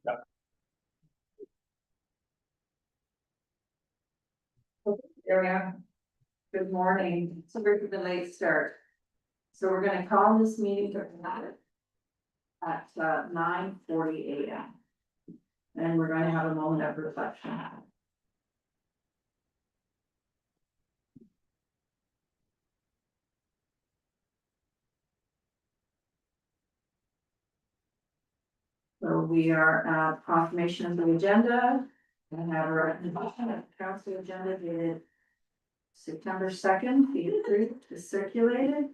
There we are. Good morning. Sorry for the late start. So we're gonna call this meeting to order at 9:40 a.m. And we're gonna have a moment of reflection. So we are at confirmation of the agenda and have a recommendation of the council agenda dated September 2nd, be approved, is circulated.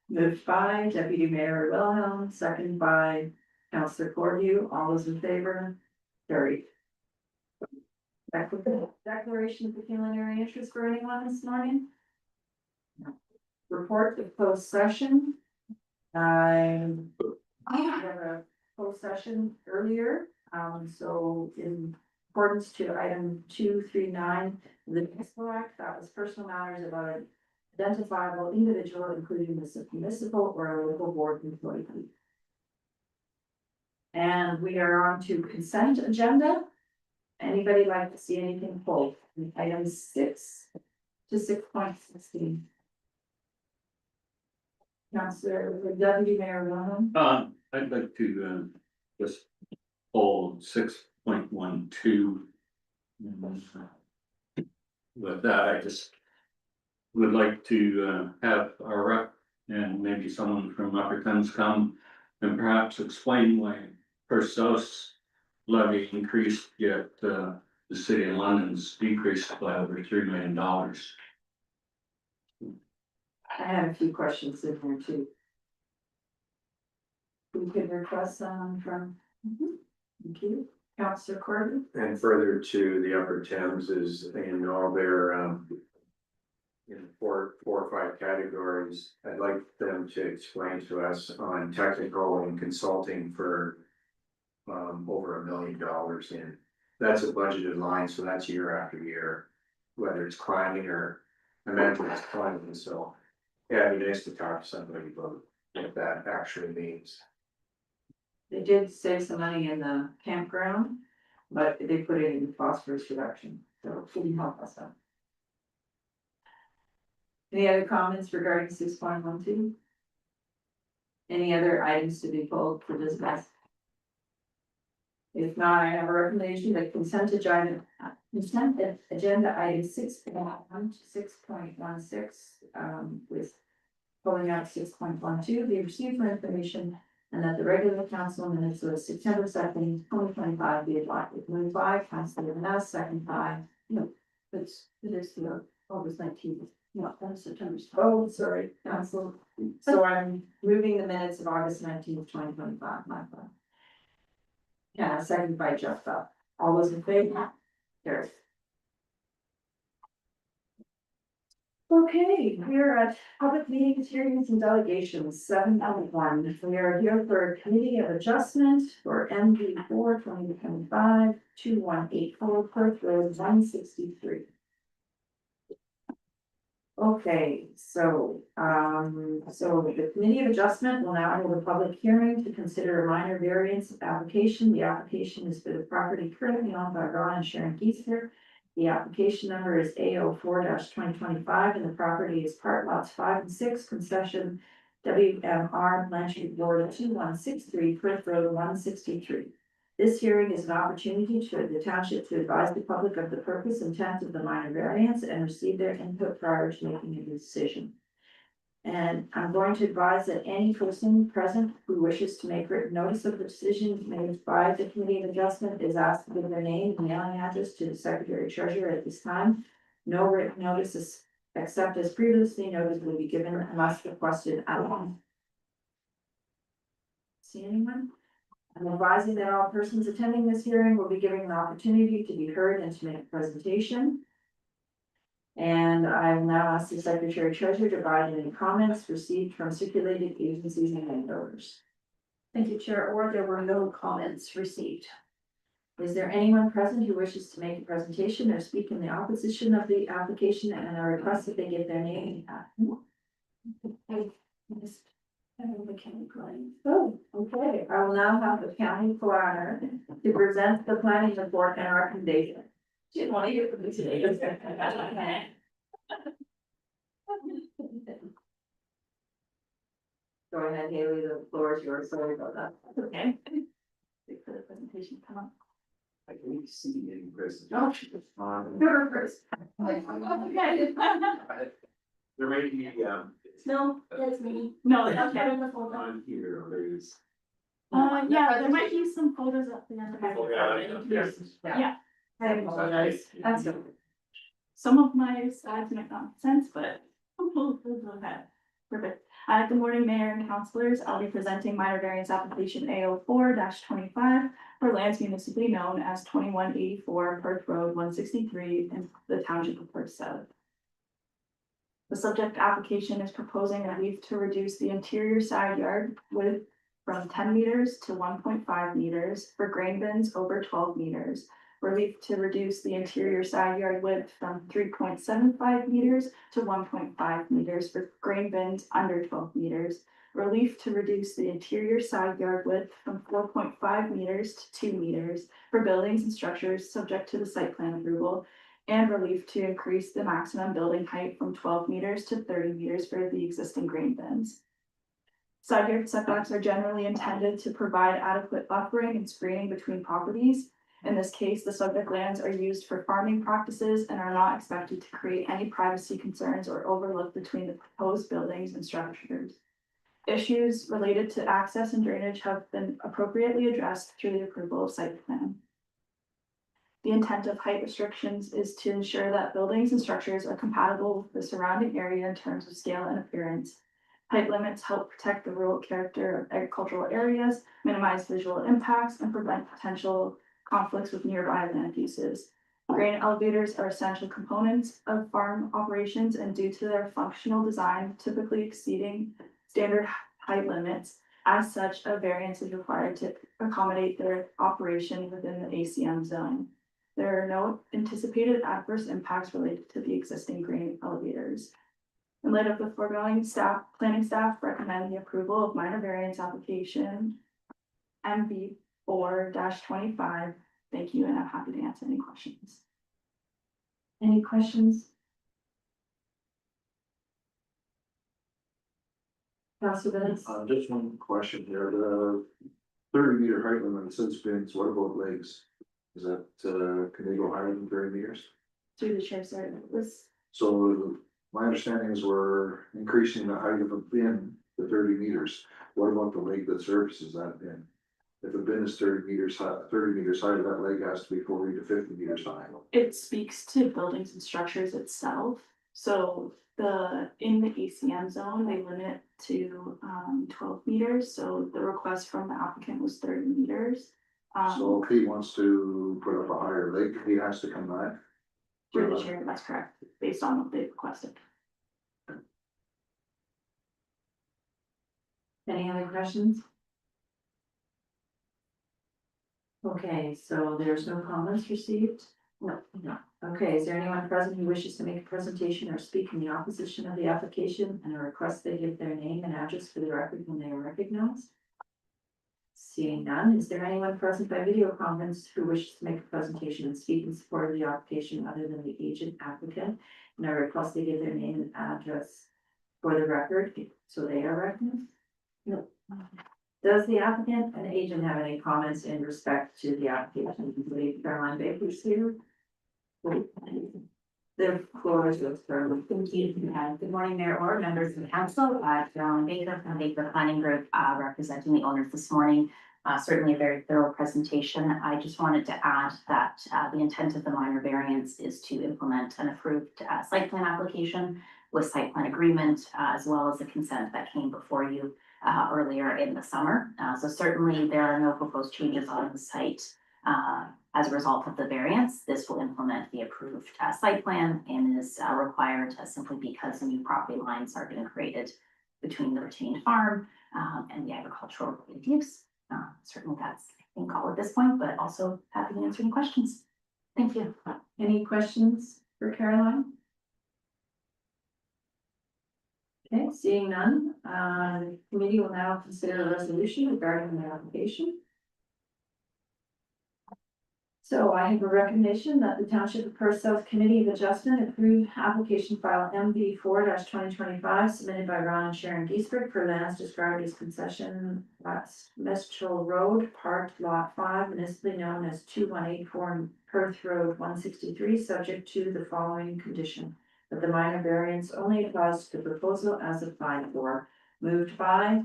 Moved by Deputy Mayor Wilhelm, second by Councillor Cordew. All those in favor? Carried. Declaration of pecuniary interest for anyone this morning? No. Report of closed session. I have a closed session earlier, so in accordance to item 239 of the Municipal Act, that was personal matters about an identifiable individual, including the municipal or a local board employee. And we are on to consent agenda. Anybody like to see anything pulled? Items 6 to 6.16. Councillor Deputy Mayor Wilhelm. I'd like to just pull 6.12. With that, I just would like to have our rep and maybe someone from Upper Thames come and perhaps explain why Perth's levy increased, yet the city of London's decreased by over $3 million. I have a few questions in here too. We could request some from. Thank you. Councillor Corbin. And further to the Upper Thames is in all their in four or five categories. I'd like them to explain to us on technical and consulting for over $1 million in. That's a budgeted line, so that's year after year, whether it's climbing or I imagine it's climbing. So yeah, it'd be nice to talk to somebody about what that actually means. They did save some money in the campground, but they put it in phosphorus reduction, so it couldn't help us out. Any other comments regarding 6.12? Any other items to be pulled for discuss? If not, I have a recommendation that consent agenda item 6.1 to 6.16, with pulling out 6.12, be received for information, and that the regular council minutes of September 2nd, 2025 be adopted. Moved by Councillor Vanessa, second by, it is the August 19th. No, that's September. Oh, sorry, council. So I'm moving the minutes of August 19th, 2025, my fault. Yeah, second by Jeff Bell. All those in favor? Carried. Okay, we're at public meetings, hearings and delegations, 7.1. We are here for a committee of adjustment for MV4 2025 2184 Perth Road 163. Okay, so the committee of adjustment will now hold a public hearing to consider a minor variance application. The application is for the property currently owned by Ron and Sharon Geeser. The application number is A04-2025 and the property is part lots 5 and 6, concession WMR Blanchard Board 2163, Perth Road 163. This hearing is an opportunity for the township to advise the public of the purpose and intent of the minor variance and receive their input prior to making a decision. And I'm going to advise that any person present who wishes to make written notice of the decision made by the committee of adjustment is asked to give their name and mailing address to the secretary treasurer at this time. No written notices except as previously noted will be given unless requested at all. See anyone? I'm advising that all persons attending this hearing will be given an opportunity to be heard and to make a presentation. And I will now ask the secretary treasurer to provide any comments received from circulated agencies and landowners. Thank you, Chair. Or there were no comments received. Is there anyone present who wishes to make a presentation or speak in the opposition of the application and I request that they give their name? the county planning. Oh, okay, I will now have the county planner to present the planning report and recommendation. She didn't want to hear from me today. Go ahead, Haley, the floor is yours, sorry about that. Okay. Wait for the presentation to come up. I can see in person. Oh, you're first. Okay. There may be, No, that's me. No, that's better in the folder. on here, there's. Yeah, there might be some photos at the end of my. Yes. Yeah. I apologize. That's okay. Some of my slides might not make sense, but we'll go ahead. Perfect. Good morning, Mayor and Councilors. I'll be presenting minor variance application A04-25 for lands municipally known as 2184 Perth Road 163 in the Township of Perth South. The subject application is proposing relief to reduce the interior side yard width from 10 meters to 1.5 meters for grain bins over 12 meters. Relief to reduce the interior side yard width from 3.75 meters to 1.5 meters for grain bins under 12 meters. Relief to reduce the interior side yard width from 4.5 meters to 2 meters for buildings and structures subject to the site plan approval. And relief to increase the maximum building height from 12 meters to 30 meters for the existing grain bins. Side yard setbacks are generally intended to provide adequate buffering and screening between properties. In this case, the subject lands are used for farming practices and are not expected to create any privacy concerns or overlook between the proposed buildings and structures. Issues related to access and drainage have been appropriately addressed through the approval of site plan. The intent of height restrictions is to ensure that buildings and structures are compatible with the surrounding area in terms of scale and appearance. Height limits help protect the rural character of agricultural areas, minimize visual impacts, and prevent potential conflicts with nearby land uses. Grain elevators are essential components of farm operations, and due to their functional design typically exceeding standard height limits, as such, a variance is required to accommodate their operation within the ACM zone. There are no anticipated adverse impacts related to the existing grain elevators. In light of the foregoing, planning staff recommend the approval of minor variance application MV4-25. Thank you, and I'm happy to answer any questions. Any questions? Councilor Vince? Just one question here, the 30-meter height limit since bins, what about legs? Is that, can they go higher than 30 meters? Through the chair, sir, it was, So my understanding is we're increasing the height of a bin to 30 meters. What about the leg that services that bin? If a bin is 30 meters high, that leg has to be 40 to 50 meters high. it speaks to buildings and structures itself. So in the ACM zone, they limit to 12 meters, so the request from the applicant was 30 meters. So if he wants to put up a higher leg, he has to come back. Through the chair, that's correct, based on what they requested. Any other questions? Okay, so there's no comments received? No. Okay, is there anyone present who wishes to make a presentation or speak in the opposition of the application and a request they give their name and address for the record when they are recognized? Seeing none, is there anyone present by video conference who wishes to make a presentation and speak in support of the application other than the agent applicant? And I request they give their name and address for the record, so they are recognized? No. Does the applicant and agent have any comments in respect to the application, including Caroline Baker's here? The floor is yours, Caroline. Thank you. Good morning, Mayor Orr, members of the council. Carolyn Baker from Baker Planning Group, representing the owners this morning. Certainly a very thorough presentation. I just wanted to add that the intent of the minor variance is to implement an approved site plan application with site plan agreement, as well as the consent that came before you earlier in the summer. So certainly there are no proposed changes on the site. As a result of the variance, this will implement the approved site plan and is required simply because new property lines are being created between the retained farm and the agricultural related use. Certainly that's, I think, all at this point, but also happy to answer any questions. Thank you. Any questions for Caroline? Okay, seeing none, committee committee will now consider a resolution regarding the application. So I have a recommendation that the Township of Perth South Committee of Adjustment approve application file MV 4-2025 submitted by Ron and Sharon Giesberg for lands described as concession lots Mestral Road, part lot 5, municipally known as 2184 Perth Road 163, subject to the following condition: that the minor variance only applies to the proposal as applied for. Moved by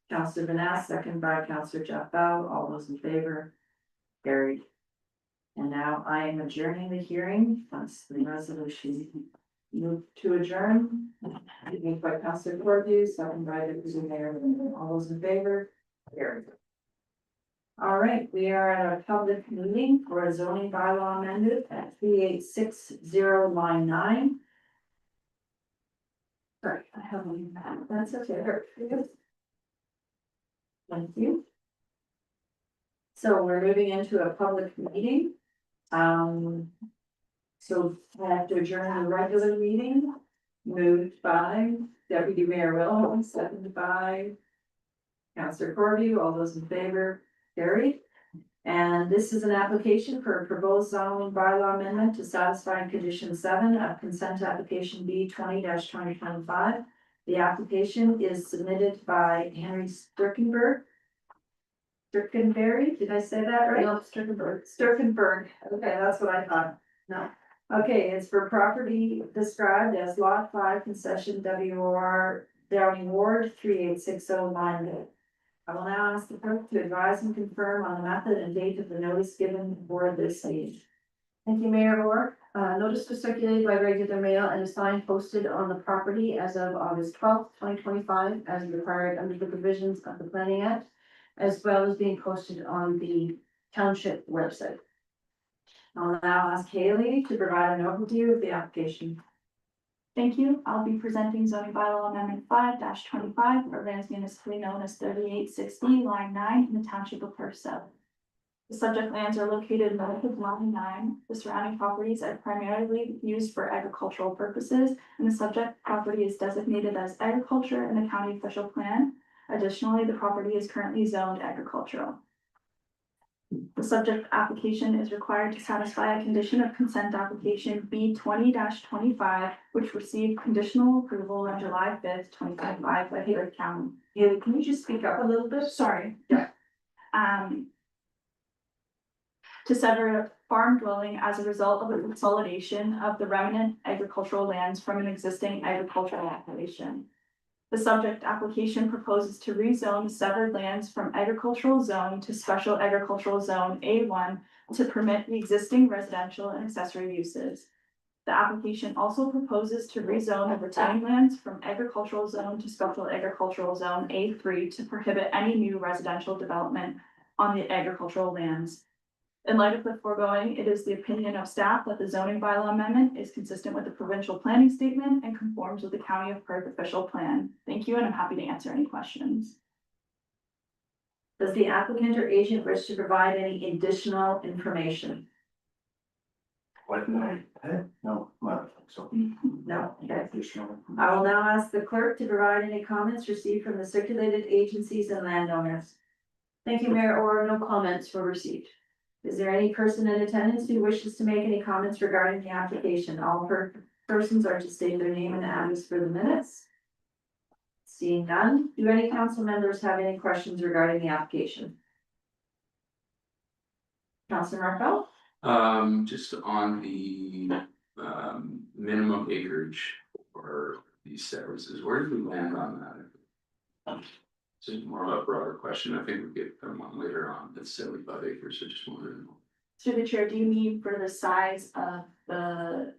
Councillor Vanass, second by Councillor Jeff Bell. All those in favor? Carried. And now I am adjourning the hearing. That's the resolution. Move to adjourn. Moved by Councillor Corview, second by Deputy Mayor. All those in favor? Carried. All right, we are at a public meeting for a zoning bylaw amendment at 3860 line 9. Sorry, I have one. That's okay. Thank you. So we're moving into a public meeting. So I have to adjourn the regular meeting, moved by Deputy Mayor Wilhelm, seconded by Councillor Corview. All those in favor? Carried. And this is an application for a proposed zoning bylaw amendment to satisfy condition 7 of consent application B 20-2025. The application is submitted by Henry Sturkenberg. Sturkenberry, did I say that right? No, Sturkenberg. Sturkenberg, okay, that's what I thought, no. Okay, it's for property described as lot 5 concession WOR Downey Ward 3860 Mineville. I will now ask the clerk to advise and confirm on the method and date of the notice given for this meeting. Thank you, Mayor Orr. Notice was circulated by regular mail and a sign posted on the property as of August 12th, 2025, as required under the provisions of the Planning Act, as well as being posted on the township website. I'll now ask Haley to provide an overview of the application. Thank you. I'll be presenting zoning bylaw amendment 5-25 for lands municipally known as 3860 line 9 in the township of Perth South. The subject lands are located north of line 9. The surrounding properties are primarily used for agricultural purposes, and the subject property is designated as agriculture in the county official plan. Additionally, the property is currently zoned agricultural. The subject application is required to satisfy a condition of consent application B 20-25, which received conditional approval on July 5th, 2025 by Perth County. Haley, can you just speak up a little bit? Sorry. Yeah. To sever a farm dwelling as a result of a consolidation of the remnant agricultural lands from an existing agricultural operation. The subject application proposes to rezone the severed lands from agricultural zone to special agricultural zone A1 to permit the existing residential and accessory uses. The application also proposes to rezone the retained lands from agricultural zone to special agricultural zone A3 to prohibit any new residential development on the agricultural lands. In light of the foregoing, it is the opinion of staff that the zoning bylaw amendment is consistent with the provincial planning statement and conforms with the County of Perth official plan. Thank you, and I'm happy to answer any questions. Does the applicant or agent wish to provide any additional information? What? No, not so. No, okay. Additional. I will now ask the clerk to provide any comments received from the circulated agencies and landowners. Thank you, Mayor Orr. No comments were received. Is there any person in attendance who wishes to make any comments regarding the application? All persons are to state their name and address for the minutes. Seeing none, do any council members have any questions regarding the application? Councilor Markell? Just on the, minimum acreage for these services, where do we land on that? It's more of a broader question. I think we get them on later on. It's 75 acres, so just wanted to know. Through the chair, do you mean for the size of the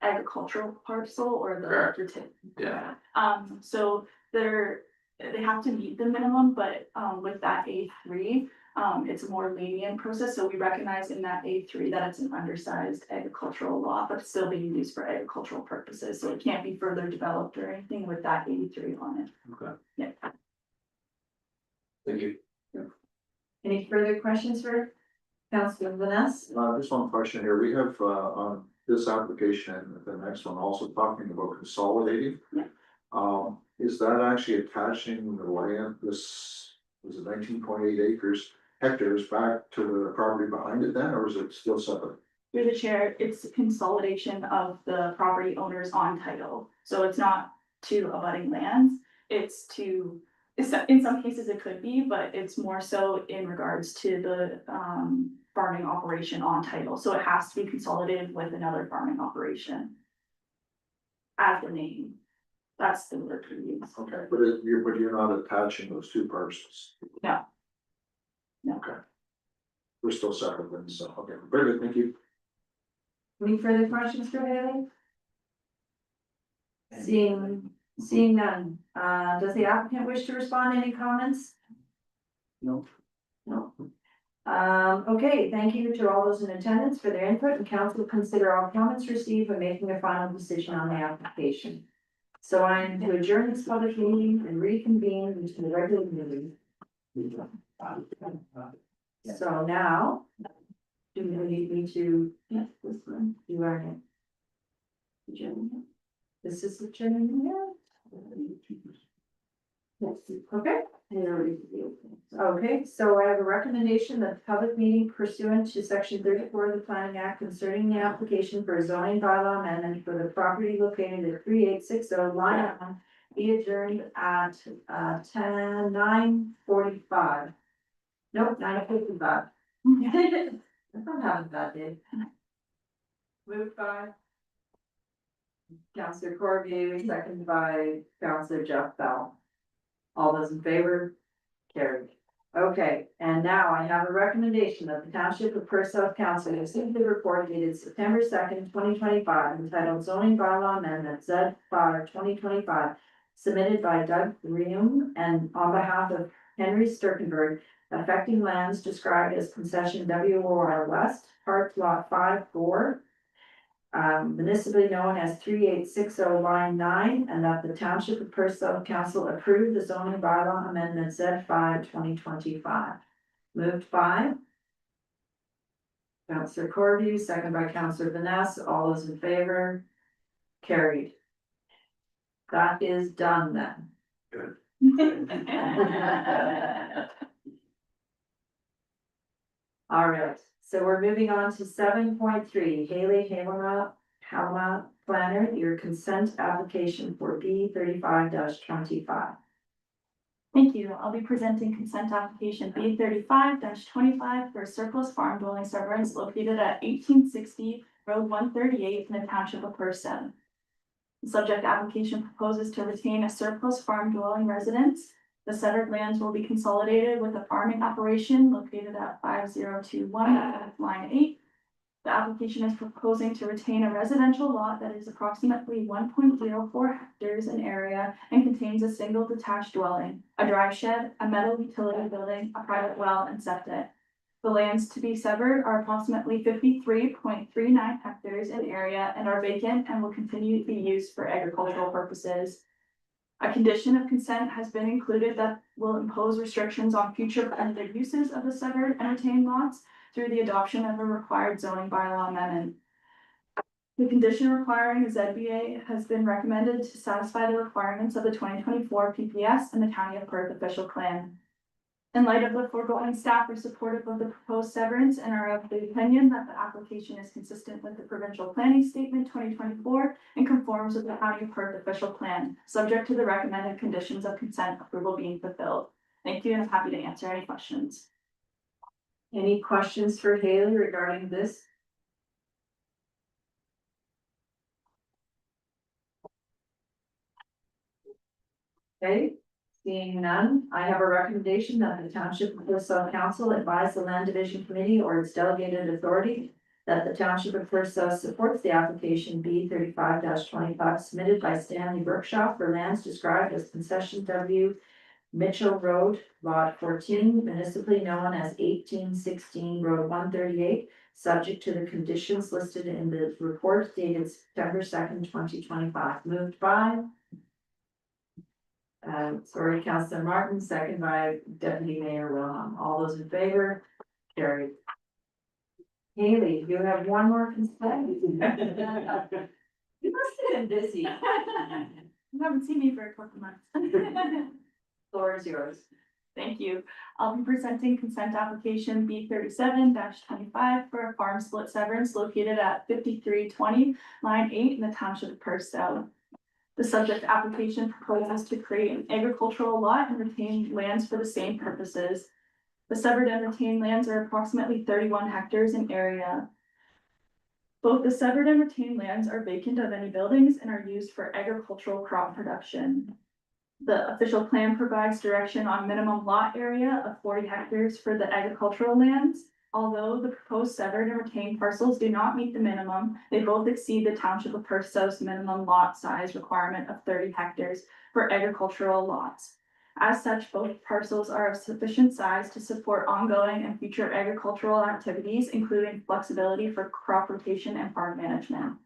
agricultural parcel or the? Correct. Yeah. So they have to meet the minimum, but with that A3, it's a more lenient process. So we recognize in that A3 that it's an undersized agricultural lot, but it's still being used for agricultural purposes. So it can't be further developed or anything with that A3 on it. Okay. Yeah. Thank you. Any further questions for Councilor Vaness? Just one question here. We have, on this application, the next one also talking about consolidating. Yeah. is that actually attaching the land, this, was it 19.8 hectares back to the property behind it then, or is it still separate? Through the chair, it's consolidation of the property owners on title, so it's not to abutting lands, it's to. In some cases it could be, but it's more so in regards to the farming operation on title, so it has to be consolidated with another farming operation. As the name, that's the word we use. Okay, but you're not attaching those two parcels? No. No. Okay. We're still separate then, so, okay, very good, thank you. Any further questions for Haley? Seeing none, does the applicant wish to respond to any comments? No. No. Okay, thank you to all those in attendance for their input, and council will consider all comments received when making a final decision on the application. So I am to adjourn this public meeting and reconvene into the regular meeting. So now, do you need me to, yeah, this one, you are here. Adjourn. This is adjourn, yeah. Okay. Okay, so I have a recommendation that the public meeting pursuant to section 34 of the Planning Act concerning the application for a zoning bylaw amendment for the property located at 3860 Line 1 be adjourned at 9:45. Nope, 9:55. I'm not having a bad day. Moved by Councillor Corbier, seconded by Councillor Jeff Bell. All those in favor? Carried. Okay, and now I have a recommendation that the Township of Perth South Council received the report dated September 2nd, 2025, entitled Zoning Bylaw Amendment Z5 2025, submitted by Doug Reum and on behalf of Henry Sturkenberg, affecting lands described as concession WOR West, Park Lot 5-4, municipally known as 3860 Line 9, and that the Township of Perth South Council approved the zoning bylaw amendment Z5 2025. Moved by Councillor Corby, second by Councillor Vanessa. All those in favor? Carried. That is done then. All right, so we're moving on to 7.3, Haley Halama Planner, your consent application for B 35-25. Thank you. I'll be presenting consent application B 35-25 for surplus farm dwelling severance located at 1860 Road 138 in the Township of Perth. The subject application proposes to retain a surplus farm dwelling residence. The severed lands will be consolidated with a farming operation located at 5021 Line 8. The application is proposing to retain a residential lot that is approximately 1.04 hectares in area and contains a single detached dwelling, a dry shed, a metal utility building, a private well, and septic. The lands to be severed are approximately 53.39 hectares in area and are vacant and will continue to be used for agricultural purposes. A condition of consent has been included that will impose restrictions on future permitted uses of the severed and retained lots through the adoption of a required zoning bylaw amendment. The condition requiring a ZBA has been recommended to satisfy the requirements of the 2024 PPS and the County of Perth official plan. In light of the foregoing, staff are supportive of the proposed severance and are of the opinion that the application is consistent with the provincial planning statement 2024 and conforms with the County of Perth official plan, subject to the recommended conditions of consent approval being fulfilled. Thank you, and I'm happy to answer any questions. Any questions for Haley regarding this? Okay, seeing none, I have a recommendation that the Township of Perth South Council advise the Land Division Committee or its delegated authority that the Township of Perth South supports the application B 35-25 submitted by Stanley Berkshaw for lands described as concession W Mitchell Road, Lot 14, municipally known as 1816 Road 138, subject to the conditions listed in the report dated September 2nd, 2025. Moved by Councillor Martin, second by Deputy Mayor Wilhelm. All those in favor? Carried. Haley, you have one more consent. You must have been busy. You haven't seen me for a couple months. Floor is yours. Thank you. I'll be presenting consent application B 37-25 for a farm split severance located at 5320 line 8 in the township of Perth South. The subject application proposes to create an agricultural lot and retain lands for the same purposes. The severed and retained lands are approximately 31 hectares in area. Both the severed and retained lands are vacant of any buildings and are used for agricultural crop production. The official plan provides direction on minimum lot area of 40 hectares for the agricultural lands. Although the proposed severed and retained parcels do not meet the minimum, they both exceed the township of Perth South's minimum lot size requirement of 30 hectares for agricultural lots. As such, both parcels are of sufficient size to support ongoing and future agricultural activities, including flexibility for crop rotation and farm management.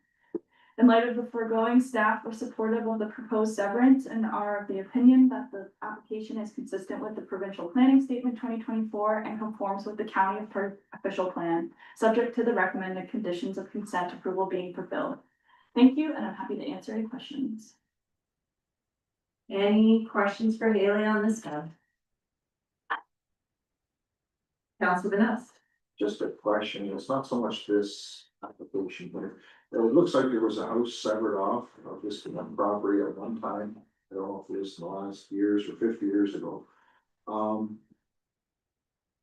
In light of the foregoing, staff are supportive of the proposed severance and are of the opinion that the application is consistent with the provincial planning statement 2024 and conforms with the county of Perth official plan, subject to the recommended conditions of consent approval being fulfilled. Thank you, and I'm happy to answer any questions. Any questions for Haley on this one? Council Vanessa. Just a question, it's not so much this application, but it looks like there was a house severed off of this one property at one time. I don't know if it was in the last years or 50 years ago.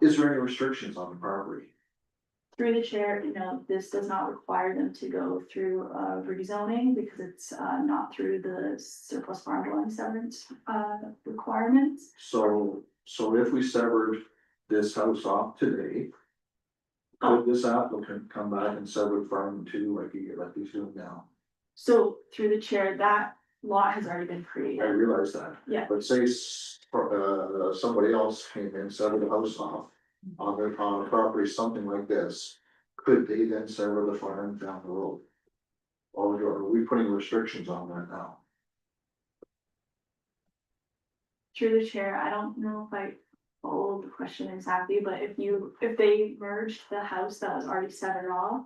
Is there any restrictions on the property? Through the chair, this does not require them to go through rezoning because it's not through the surplus farm dwelling severance requirements. So if we severed this house off today, could this applicant come back and sever farm two like he's doing now? So through the chair, that lot has already been I created. realize that. Yeah. But say somebody else came in, severed the house off on a property, something like this, could they then sever the farm down the road? Or are we putting restrictions on that now? Through the chair, I don't know if I followed the question exactly, but if they merged the house that was already severed off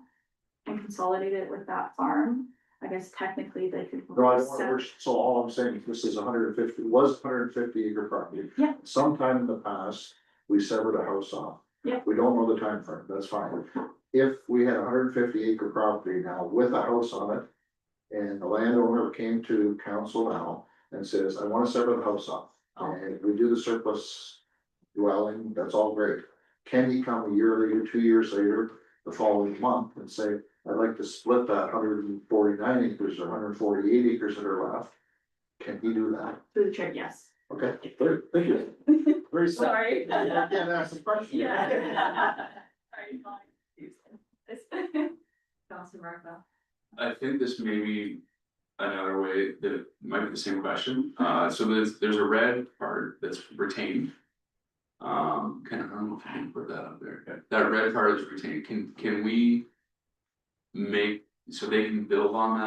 and consolidated it with that farm, I guess technically they could. No, I don't want to, so all I'm saying, this is 150, was 150 acre property. Yeah. Sometime in the past, we severed a house off. Yeah. We don't know the time frame. That's fine. If we had 150 acre property now with a house on it, and the landowner came to council now and says, I want to sever the house off. Oh. And we do the surplus dwelling, that's all great. Can he come a year later, 2 years later, the following month and say, I'd like to split that 149 acres or 148 acres that are left? Can he do that? Through the chair, yes. Okay, good, thank you. Very simple. Sorry. I can't ask the question. Yeah. Sorry. Council Markville. I think this may be another way that it might be the same question. So there's a red part that's retained. I don't know if I can put that up there. That red part is retained. Can we make, so they can build on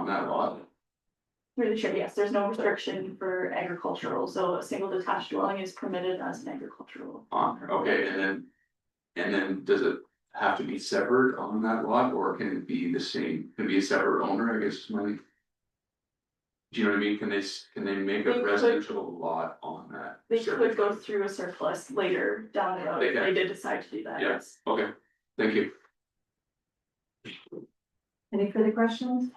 that lot? Through the chair, yes, there's no restriction for agricultural, so a single detached dwelling is permitted as an agricultural. Okay, and then does it have to be severed on that lot, or can it be the same, can it be a separate owner, I guess is my. Do you know what I mean? Can they make They a could- residential lot on that? They separate could go lot? through a surplus later down the road, They if can. they did decide to do that, Yeah. yes. Okay, thank you. Any further questions?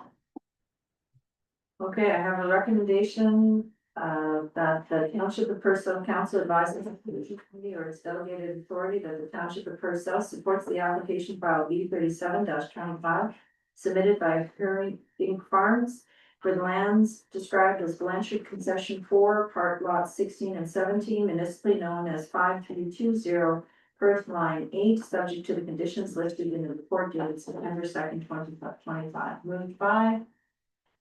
Okay, I have a recommendation, that the Township of Perth South Council advises the Pollution Committee or its delegated authority that the Township of Perth South supports the application file B 37-25 submitted by Curry Inc. Farms for the lands described as Blanchard Concession 4, Part Lots 16 and 17, municipally known as 5320 Perth Line 8, subject to the conditions listed in the report dated September 2nd, 2025. Moved by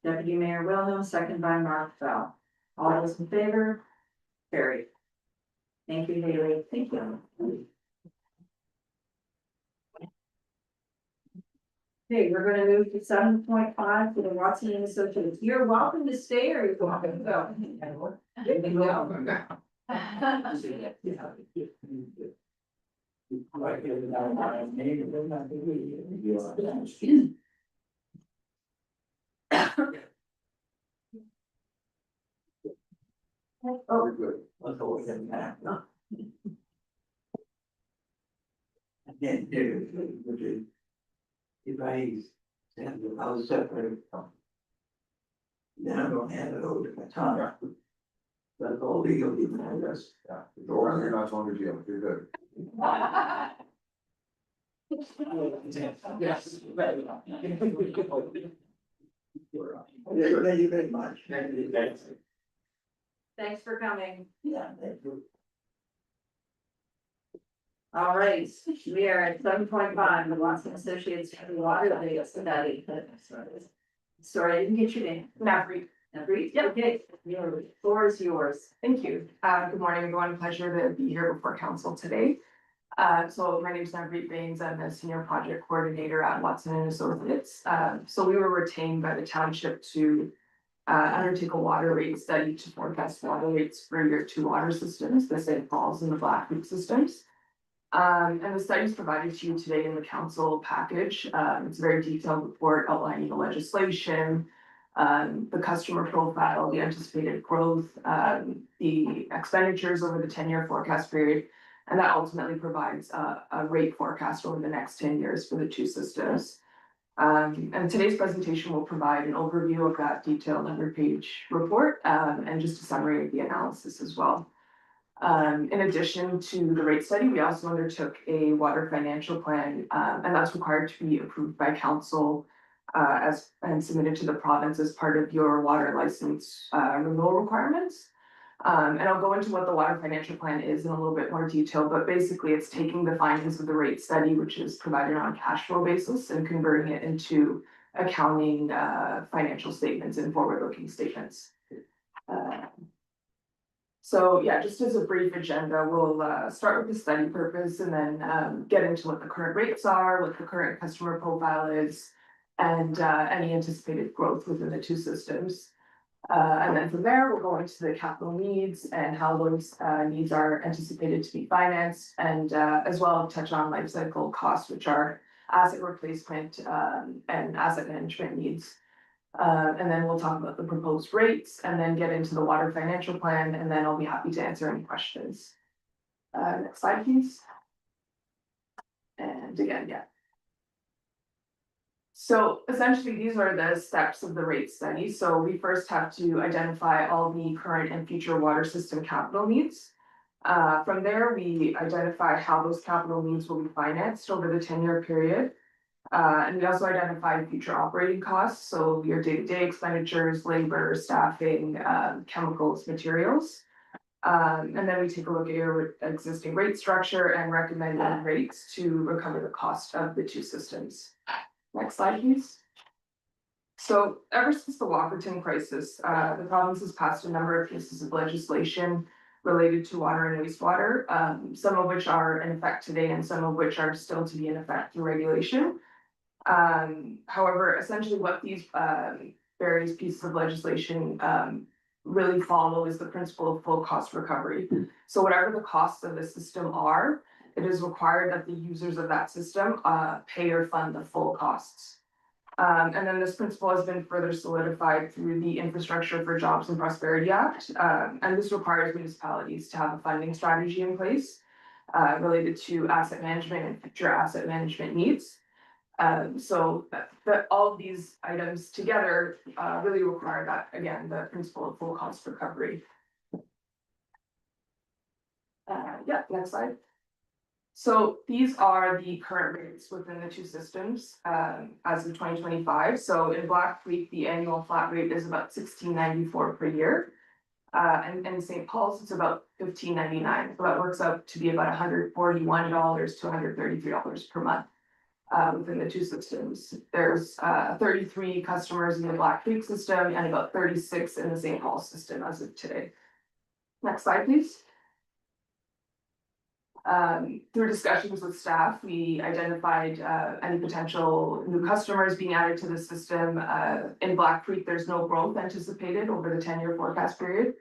Deputy Mayor Wilhelm, second by Mark Bell. All those in favor? Carried. Thank you, Haley. Thank you. Okay, we're gonna move to 7.5 for the Watson and Associates. You're welcome to stay or you're welcome to go. You can go. Oh, good. Again, here, which is. If I send the house separate. Then I'm gonna hand it over to my son. That's all legal, even I guess. Yeah, you're not going to jail, you're good. Yes. Thank you very much. Thanks for coming. Yeah, thank you. All right, we are at 7:25, the Watson Associates Water Data Study. Sorry, I didn't get your name. Navreet. Agreed? Yep. Okay, your floor is yours. Thank you. Good morning, everyone. Pleasure to be here before council today. So my name is Navreet Bains. I'm the senior project coordinator at Watson and Associates. So we were retained by the township to undertake a water rate study to forecast water rates for your two water systems, the St. Paul's and the Black Creek systems. And the study is provided to you today in the council package. It's a very detailed report outlining the legislation, the customer profile, the anticipated growth, the expenditures over the 10-year forecast period. And that ultimately provides a rate forecast over the next 10 years for the two systems. And today's presentation will provide an overview of that detailed 100-page report, and just a summary of the analysis as well. In addition to the rate study, we also undertook a water financial plan, and that's required to be approved by council and submitted to the province as part of your water license renewal requirements. And I'll go into what the water financial plan is in a little bit more detail, but basically it's taking the findings of the rate study, which is provided on a cash flow basis, and converting it into accounting financial statements and forward-looking statements. So yeah, just as a brief agenda, we'll start with the study purpose and then get into what the current rates are, what the current customer profile is, and any anticipated growth within the two systems. And then from there, we'll go into the capital needs and how those needs are anticipated to be financed, and as well touch on life cycle costs, which are asset replacement and asset management needs. And then we'll talk about the proposed rates and then get into the water financial plan, and then I'll be happy to answer any questions. Next slide, please. And again, yeah. So essentially, these are the steps of the rate study. So we first have to identify all the current and future water system capital needs. From there, we identify how those capital needs will be financed over the 10-year period. And we also identify future operating costs, so your day-to-day expenditures, labor, staffing, chemicals, materials. And then we take a look at your existing rate structure and recommended rates to recover the cost of the two systems. Next slide, please. So ever since the Walkerton crisis, the province has passed a number of pieces of legislation related to water and wastewater, some of which are in effect today and some of which are still to be in effect through regulation. However, essentially what these various pieces of legislation really follow is the principle of full cost recovery. So whatever the costs of the system are, it is required that the users of that system pay or fund the full costs. And then this principle has been further solidified through the Infrastructure for Jobs and Prosperity Act. And this requires municipalities to have a funding strategy in place related to asset management and future asset management needs. So that all of these items together really require that, again, the principle of full cost recovery. Yeah, next slide. So these are the current rates within the two systems as of 2025. So in Black Creek, the annual flat rate is about $16.94 per year. And in St. Paul's, it's about $15.99. So that works out to be about $141 to $133 per month. Within the two systems. There's 33 customers in the Black Creek system and about 36 in the St. Paul system as of today. Next slide, please. Through discussions with staff, we identified any potential new customers being added to the system. In Black Creek, there's no growth anticipated over the 10-year forecast period.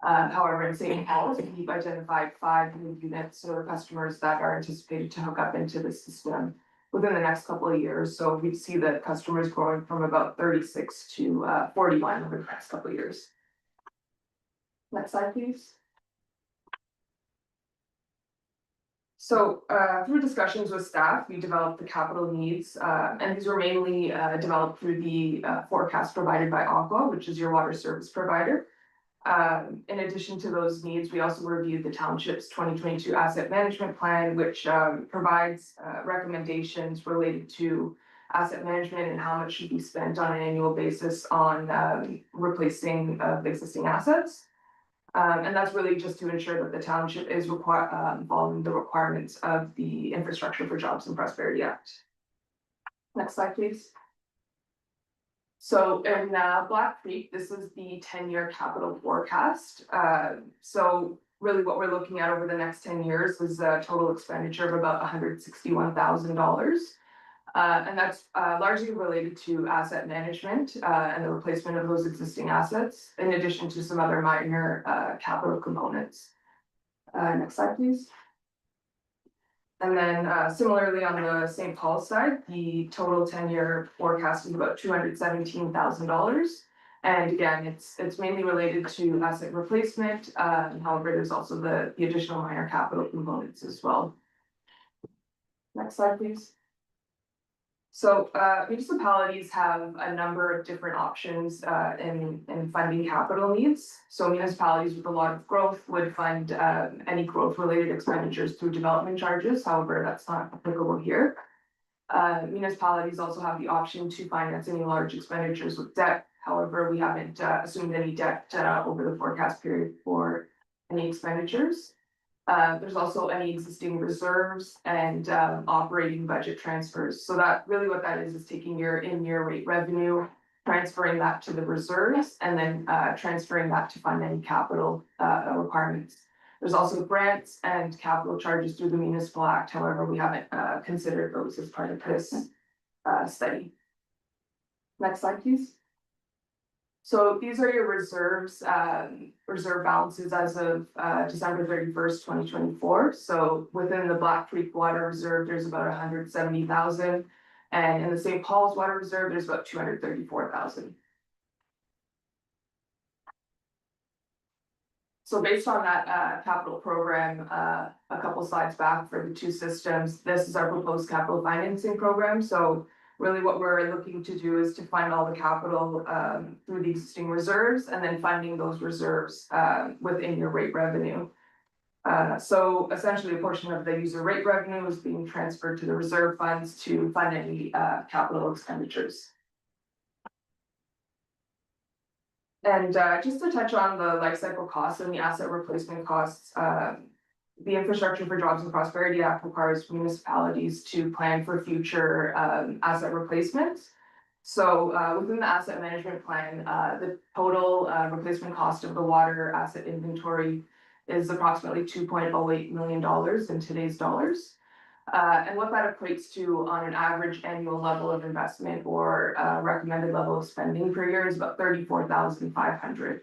However, in St. Paul's, we've identified 5 new units or customers that are anticipated to hook up into the system within the next couple of years. So we see the customers growing from about 36 to 41 over the next couple of years. Next slide, please. So, through discussions with staff, we developed the capital needs, and these were mainly, developed through the, forecast provided by Aqua, which is your water service provider. In addition to those needs, we also reviewed the township's 2022 asset management plan, which, provides, recommendations related to asset management and how much should be spent on an annual basis on, replacing, the existing assets. And that's really just to ensure that the township is following the requirements of the Infrastructure for Jobs and Prosperity Act. Next slide, please. So in Black Creek, this is the 10-year capital forecast. So really what we're looking at over the next 10 years is a total expenditure of about $161,000. And that's largely related to asset management and the replacement of those existing assets, in addition to some other minor capital components. Next slide, please. And then similarly on the St. Paul side, the total 10-year forecast is about $217,000. And again, it's mainly related to asset replacement. However, there's also the additional minor capital components as well. Next slide, please. So municipalities have a number of different options in funding capital needs. So municipalities with a lot of growth would fund any growth related expenditures through development charges. However, that's not applicable here. Municipalities also have the option to finance any large expenditures with debt. However, we haven't assumed any debt over the forecast period for any expenditures. There's also any existing reserves and operating budget transfers. So that really what that is taking your in-year rate revenue, transferring that to the reserves, and then transferring that to fund any capital requirements. There's also grants and capital charges through the Municipal Act. However, we haven't considered those as part of this study. Next slide, please. So these are your reserves, reserve balances as of December 31st, 2024. So within the Black Creek Water Reserve, there's about 170,000. And in the St. Paul's Water Reserve, there's about 234,000. So based on that capital program, a couple slides back for the two systems, this is our proposed capital financing program. So really what we're looking to do is to fund all the capital through the existing reserves and then funding those reserves within your rate revenue. So essentially a portion of the user rate revenue is being transferred to the reserve funds to fund any capital expenditures. And just to touch on the life cycle costs and the asset replacement costs, the Infrastructure for Jobs and Prosperity Act requires municipalities to plan for future asset replacements. So within the asset management plan, the total replacement cost of the water asset inventory is approximately $2.08 million in today's dollars. And what that equates to on an average annual level of investment or recommended level of spending per year is about $34,500.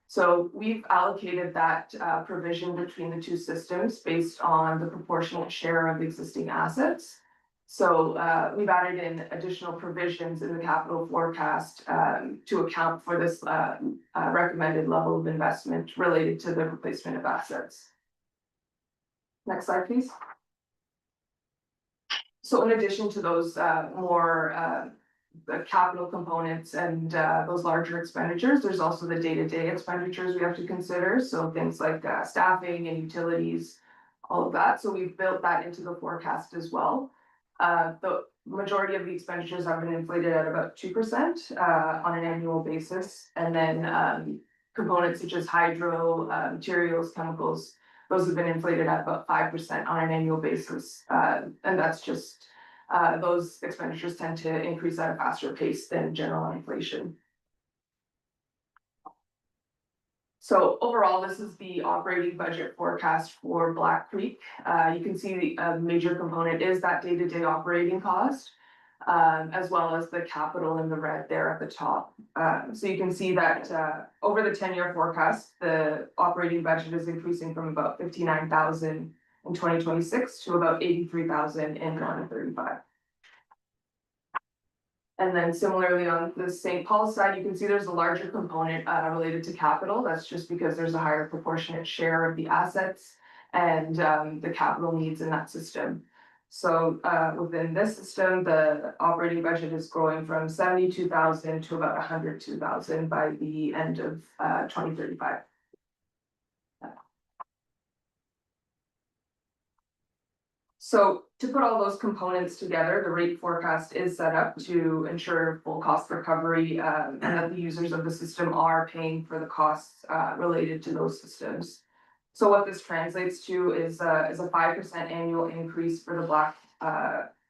So we've allocated that provision between the two systems based on the proportionate share of existing assets. So we've added in additional provisions in the capital forecast to account for this recommended level of investment related to the replacement of assets. Next slide, please. So in addition to those more the capital components and those larger expenditures, there's also the day-to-day expenditures we have to consider. So things like staffing and utilities, all of that. So we've built that into the forecast as well. The majority of the expenditures have been inflated at about 2% on an annual basis. And then components such as hydro, materials, chemicals, those have been inflated at about 5% on an annual basis. And that's just those expenditures tend to increase at a faster pace than general inflation. So overall, this is the operating budget forecast for Black Creek. You can see the major component is that day-to-day operating cost, as well as the capital in the red there at the top. So you can see that over the 10-year forecast, the operating budget is increasing from about $59,000 in 2026 to about $83,000 in 2035. And then similarly on the St. Paul side, you can see there's a larger component related to capital. That's just because there's a higher proportionate share of the assets and the capital needs in that system. So within this system, the operating budget is growing from 72,000 to about 102,000 by the end of 2035. So to put all those components together, the rate forecast is set up to ensure full cost recovery, and that the users of the system are paying for the costs related to those systems. So what this translates to is a 5% annual increase for the Black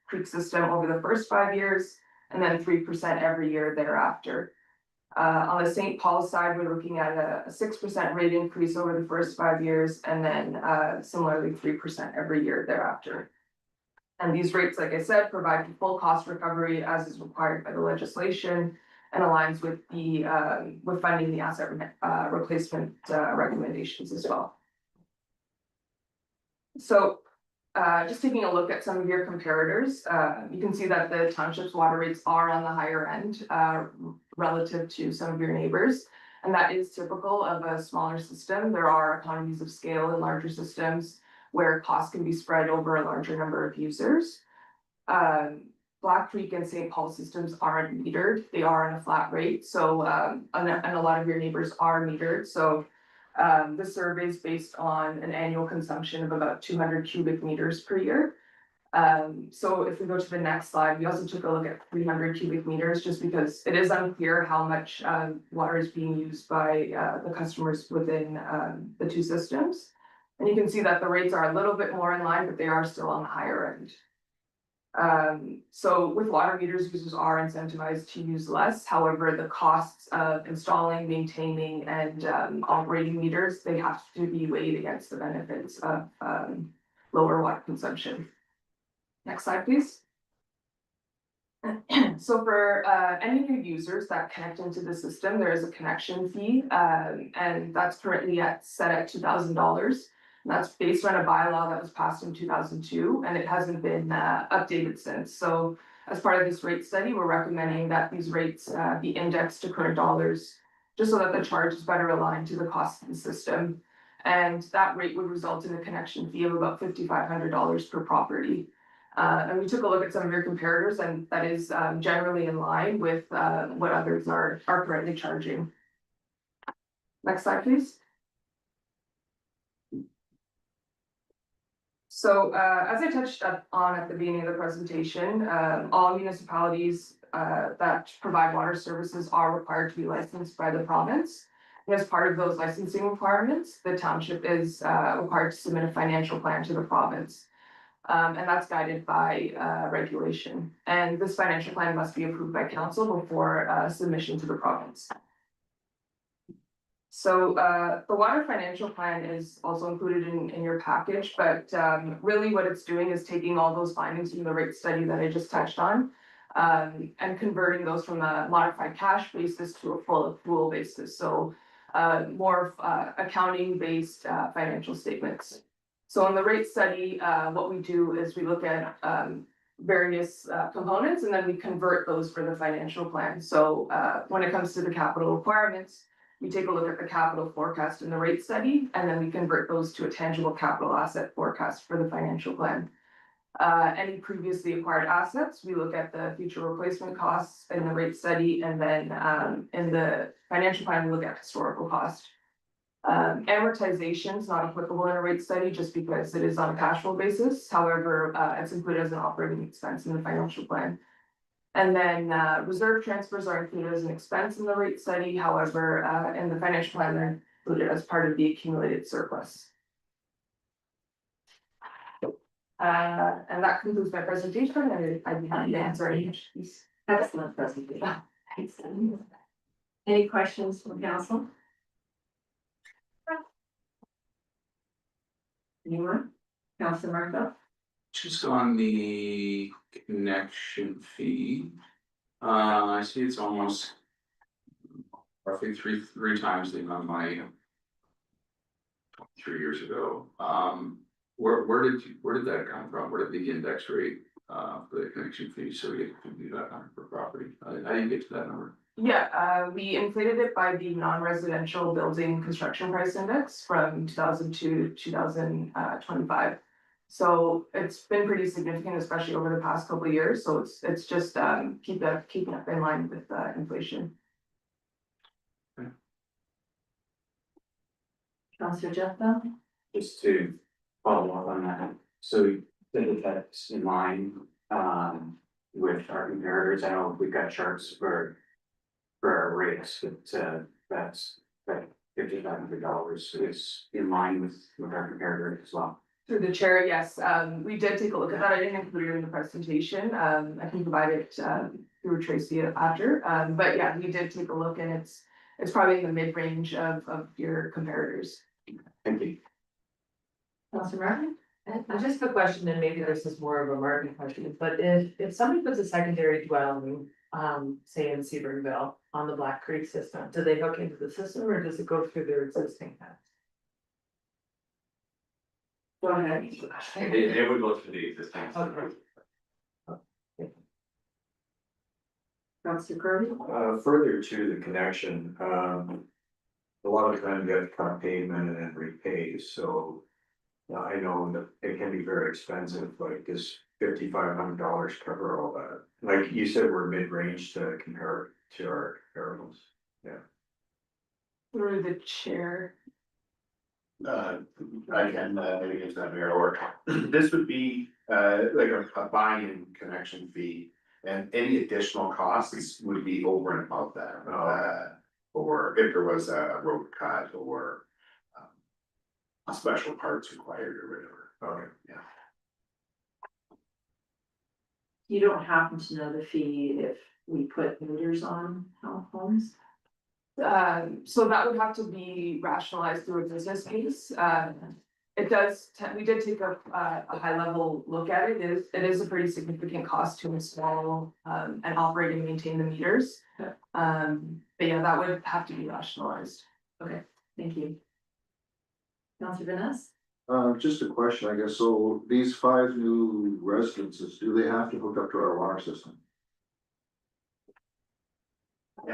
Creek system over the first 5 years, and then 3% every year thereafter. On the St. Paul side, we're looking at a 6% rate increase over the first 5 years, and then similarly 3% every year thereafter. And these rates, like I said, provide full cost recovery as is required by the legislation and aligns with the with funding the asset replacement recommendations as well. So just taking a look at some of your comparators, you can see that the township's water rates are on the higher end relative to some of your neighbors. And that is typical of a smaller system. There are economies of scale in larger systems where costs can be spread over a larger number of users. Black Creek and St. Paul systems aren't metered. They are on a flat rate. So and a lot of your neighbors are metered. So the survey is based on an annual consumption of about 200 cubic meters per year. So if we go to the next slide, we also took a look at 300 cubic meters just because it is unclear how much water is being used by the customers within the two systems. And you can see that the rates are a little bit more in line, but they are still on the higher end. So with water meters, users are incentivized to use less. However, the costs of installing, maintaining, and operating meters, they have to be weighed against the benefits of lower water consumption. Next slide, please. So for any new users that connect into the system, there is a connection fee, and that's currently set at $2,000. That's based on a bylaw that was passed in 2002, and it hasn't been updated since. So as part of this rate study, we're recommending that these rates be indexed to current dollars, just so that the charge is better aligned to the cost of the system. And that rate would result in a connection fee of about $5,500 per property. And we took a look at some of your comparators, and that is generally in line with what others are currently charging. Next slide, please. So as I touched on at the beginning of the presentation, all municipalities that provide water services are required to be licensed by the province. And as part of those licensing requirements, the township is required to submit a financial plan to the province. And that's guided by regulation. And this financial plan must be approved by council before submission to the province. So the water financial plan is also included in your package, but really what it's doing is taking all those findings from the rate study that I just touched on and converting those from a modified cash basis to a full accrual basis. So more accounting based financial statements. So on the rate study, what we do is we look at various components and then we convert those for the financial plan. So when it comes to the capital requirements, we take a look at the capital forecast in the rate study, and then we convert those to a tangible capital asset forecast for the financial plan. Any previously acquired assets, we look at the future replacement costs in the rate study, and then in the financial plan, we look at historical cost. Amortization is not applicable in a rate study just because it is on a cash flow basis. However, it's included as an operating expense in the financial plan. And then reserve transfers are included as an expense in the rate study. However, in the financial plan, they're included as part of the accumulated surplus. And that concludes my presentation, and I'd be happy to answer any questions. Excellent presentation. Thanks. Any questions from council? Anyone? Councilor Marco? Just on the connection fee, I see it's almost roughly three times the amount of money 3 years ago. Where did that come from? Where did the index rate for the connection fee? So we can do that for property? I didn't get to that number. Yeah, we inflated it by the non-residential building construction price index from 2002 to 2025. So it's been pretty significant, especially over the past couple of years, so it's just keeping up in line with inflation. Councillor Jethro? Just to follow up on that, so you said that that's in line with our comparators. I know we've got charts for our rates, but that's that $5,500 is in line with our comparator as well. Through the chair, yes, we did take a look at that. I didn't include it in the presentation. I can provide it through Tracy after. But yeah, we did take a look and it's probably in the mid-range of your comparators. Thank you. Councillor Martin? Just a question, and maybe this is more of a Martin question, but if somebody puts a secondary dwelling, say in Sebringville on the Black Creek system, do they hook into the system or does it go through their existing house? Go ahead. It would go through the existing. Okay. Councillor Kirby? Further to the connection, a lot of times you have to cut pavement and then repay, so. I know that it can be very expensive, like does $5,500 cover all that? Like you said, we're mid-range to compare to our comparables. Through the chair. I can maybe get to that mayor or this would be like a buy-in connection fee. And any additional costs would be over and above that, or if there was a road cut or. A special parts required or whatever. Okay, yeah. You don't happen to know the fee if we put meters on homes? So that would have to be rationalized through a business case. We did take a high level look at it. It is a pretty significant cost to install and operate and maintain the meters. Yeah. But yeah, that would have to be rationalized. Okay, thank you. Councillor Vanessa? Just a question, I guess, so these 5 new residences, do they have to hook up to our water system?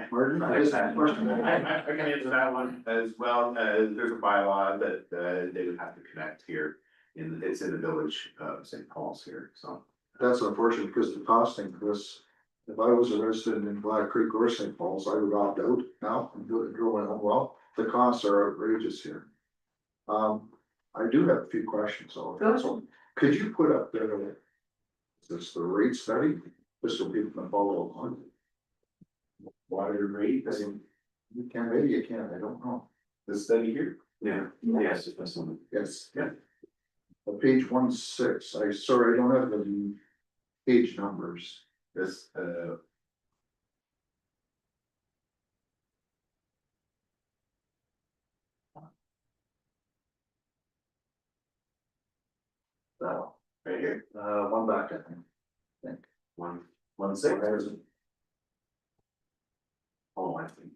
Martin, I guess that question. I can answer that one as well. There's a bylaw that they would have to connect here. It's in the village of St. Paul's here, so. That's unfortunate because the costing for this, if I was a resident in Black Creek or St. Paul's, I would opt out now and do it my own well. The costs are outrageous here. I do have a few questions, so could you put up the rate study, just so people can follow along? Water rate, You can, maybe you can, I don't know. the study here. Yeah, yes, if that's something. Yes. Yeah. Page 16, sorry, I don't have the page numbers. This So, right here, one back, I think. one six. Oh, I think.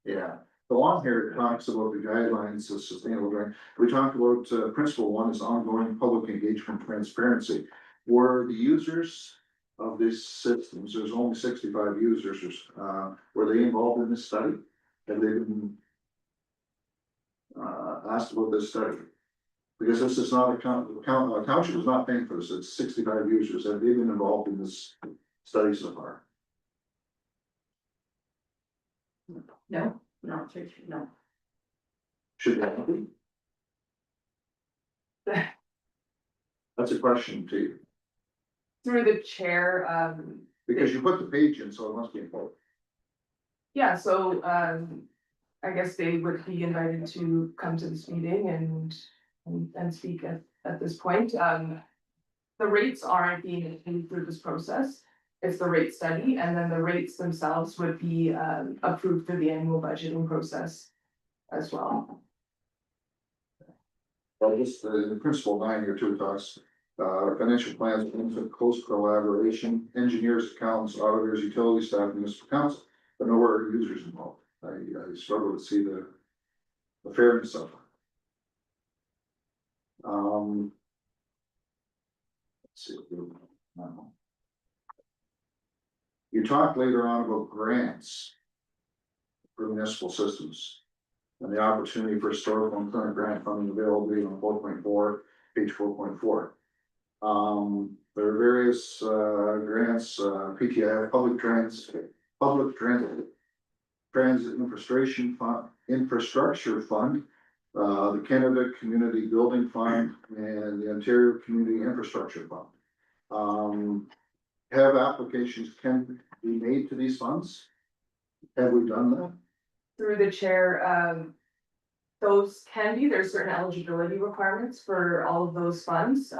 Yeah, the one here talks about the guidelines of sustainable drawing. We talked about, principle 1 is ongoing public engagement transparency. Were the users of these systems, there's only 65 users, were they involved in this study? Have they been asked about this study? Because this is not a township is not paying for this, it's 65 users. Have they been involved in this study so far? No, no. Should they be? That's a question to you, Through the chair, because you put the page in, so it must be important. yeah, so I guess they would be invited to come to this meeting and speak at this point. The rates aren't being attained through this process. It's the rate study, and then the rates themselves would be approved through the annual budgeting process as well. Well, just the principle 9 here too talks, financial plans, close collaboration, engineers, accountants, auditors, utility staff, municipal council, but nowhere are users involved. I struggle to see the fairness of it. Let's see. You talked later on about grants for municipal systems and the opportunity for historical and current grant funding availability on 4.4, page 4.4. There are various grants, PTI, transit infrastructure fund, the Canada Community Building Fund, and the Ontario Community Infrastructure Fund. Have applications can be made to these funds? Have we done that? Through the chair, those can be, there's certain eligibility requirements for all of those funds.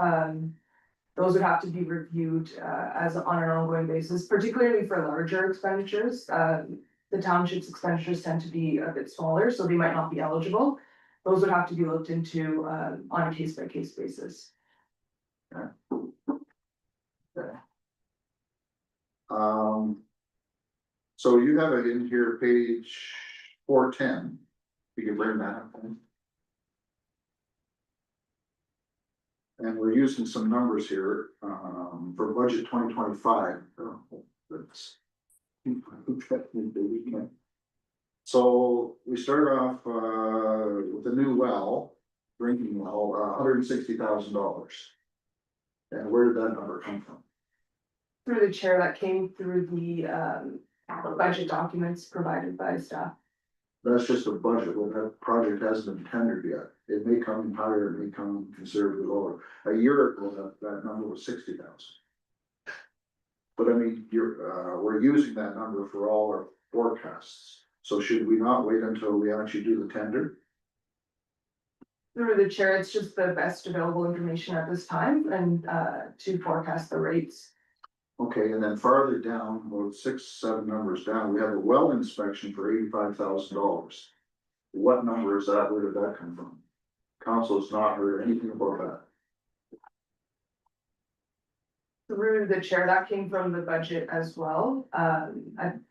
Those would have to be reviewed as on an ongoing basis, particularly for larger expenditures. The township's expenditures tend to be a bit smaller, so they might not be eligible. Those would have to be looked into on a case by case basis. So you have it in here, page 410. You can bring that up. And we're using some numbers here, for budget 2025. That's. So we started off, with a new well, drinking well, $160,000. And where did that number come from? Through the chair, that came through the budget documents provided by staff. That's just a budget, well, that project hasn't been tendered yet, it may come higher, it may come considerably lower. A year ago, that number was 60,000. But I mean, we're using that number for all our forecasts, so should we not wait until we actually do the tender? Through the chair, it's just the best available information at this time and to forecast the rates. Okay, and then farther down, about 6, 7 numbers down, we have a well inspection for $85,000. What number is that? Where did that come from? Council has not heard anything about that. Through the chair, that came from the budget as well. I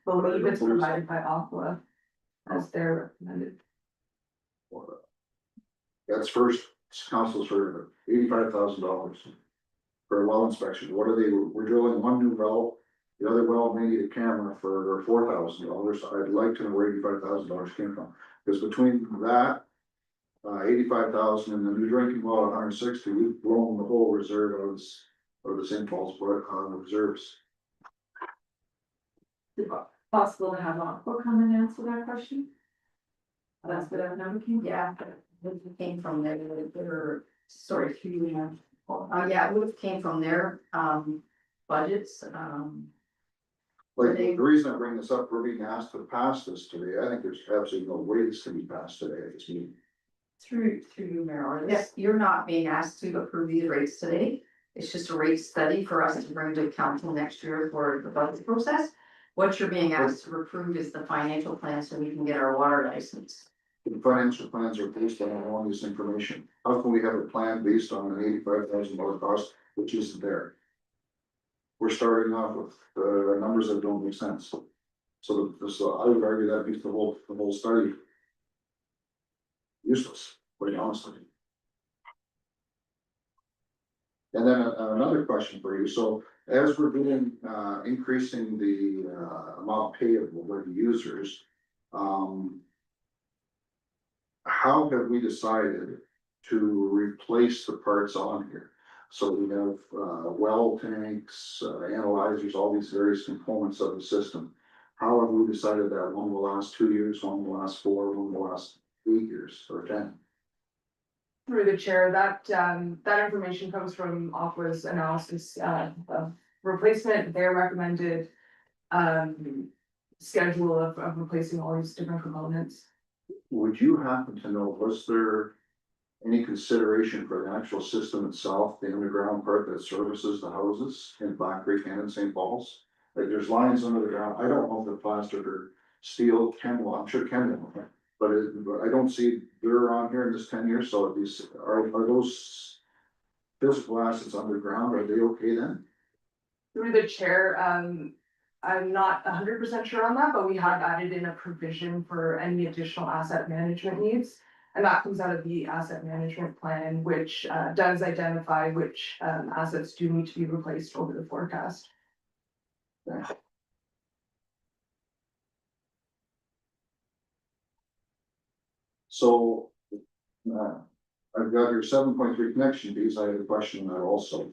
believe it's provided by Aqua as their recommended. That's first, council's heard of it, $85,000 for a well inspection. What are they, we're drilling one new well, the other well may need a camera for $4,000. I'd like to know where $85,000 came from, because between that 85,000 and the new drinking well at 160, we've blown the whole reserve of the St. Paul's reserves. Possible to have Aqua come and answer that question? That's where that number came from? Yeah, it came from their, sorry, through you. Yeah, it would have came from their, budgets, Like, the reason I bring this up, we're being asked to pass this today. I think there's absolutely no way this can be passed today at this meeting. through you, Mayor. Yes, you're not being asked to approve these rates today. It's just a rate study for us to bring to council next year for the budget process. What you're being asked to approve is the financial plan so we can get our water license. The financial plans are based on all this information. How can we have a plan based on an $85,000 cost, which isn't there? We're starting off with numbers that don't make sense. So I would argue that makes the whole study useless, quite honestly. And then another question for you. So as we're doing increasing the amount payable by the users, how have we decided to replace the parts on here? So we have well tanks, analyzers, all these various components of the system. How have we decided that one will last 2 years, one will last 4, one will last 8 years or 10? Through the chair, that information comes from Aqua's analysis of replacement, their recommended schedule of replacing all these different components. Would you happen to know, was there any consideration for the actual system itself, the underground part that services the houses in Black Creek and in St. Paul's? Like, there's lines under the ground. I don't know if the plastic or steel can, well, I'm sure can, but I don't see they're on here in this 10 years. So these are those physical assets underground? Are they okay then? Through the chair, I'm not 100% sure on that, but we have added in a provision for any additional asset management needs. And that comes out of the asset management plan, which does identify which assets do need to be replaced over the forecast. So, I've got your 7.3 connection fees, I have a question on that also.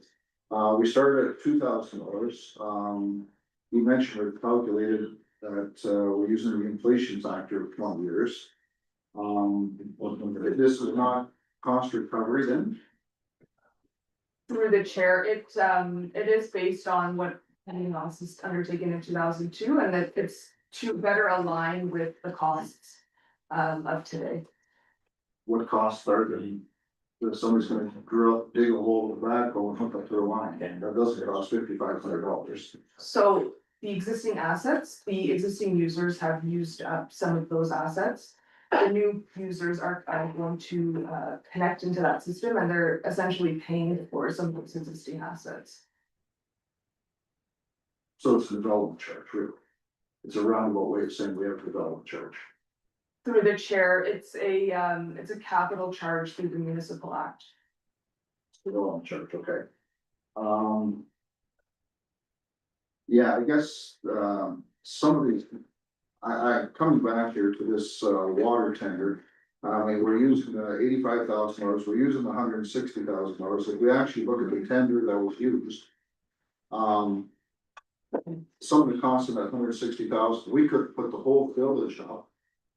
We started at $2,000, you mentioned or calculated that, we're using the inflation factor of 20 years. This is not cost recovery then? Through the chair, it is based on what any loss is undertaken in 2002, and that it's to better align with the costs of today. What costs are they? If somebody's gonna drill, dig a hole in the backhoe and hook up to the line, and that doesn't cost $5,500. So the existing assets, the existing users have used up some of those assets. The new users are going to connect into that system, and they're essentially paying for some of those existing assets. So it's a development charge, really. It's a roundabout way of saying we have a development charge. Through the chair, it's a capital charge through the municipal act. Development charge, okay. Yeah, I guess, some of these, coming back here to this, water tender. I mean, we're using $85,000, we're using $160,000, if we actually look at the tender that was used. Some of the costs of that $160,000, we could put the whole village up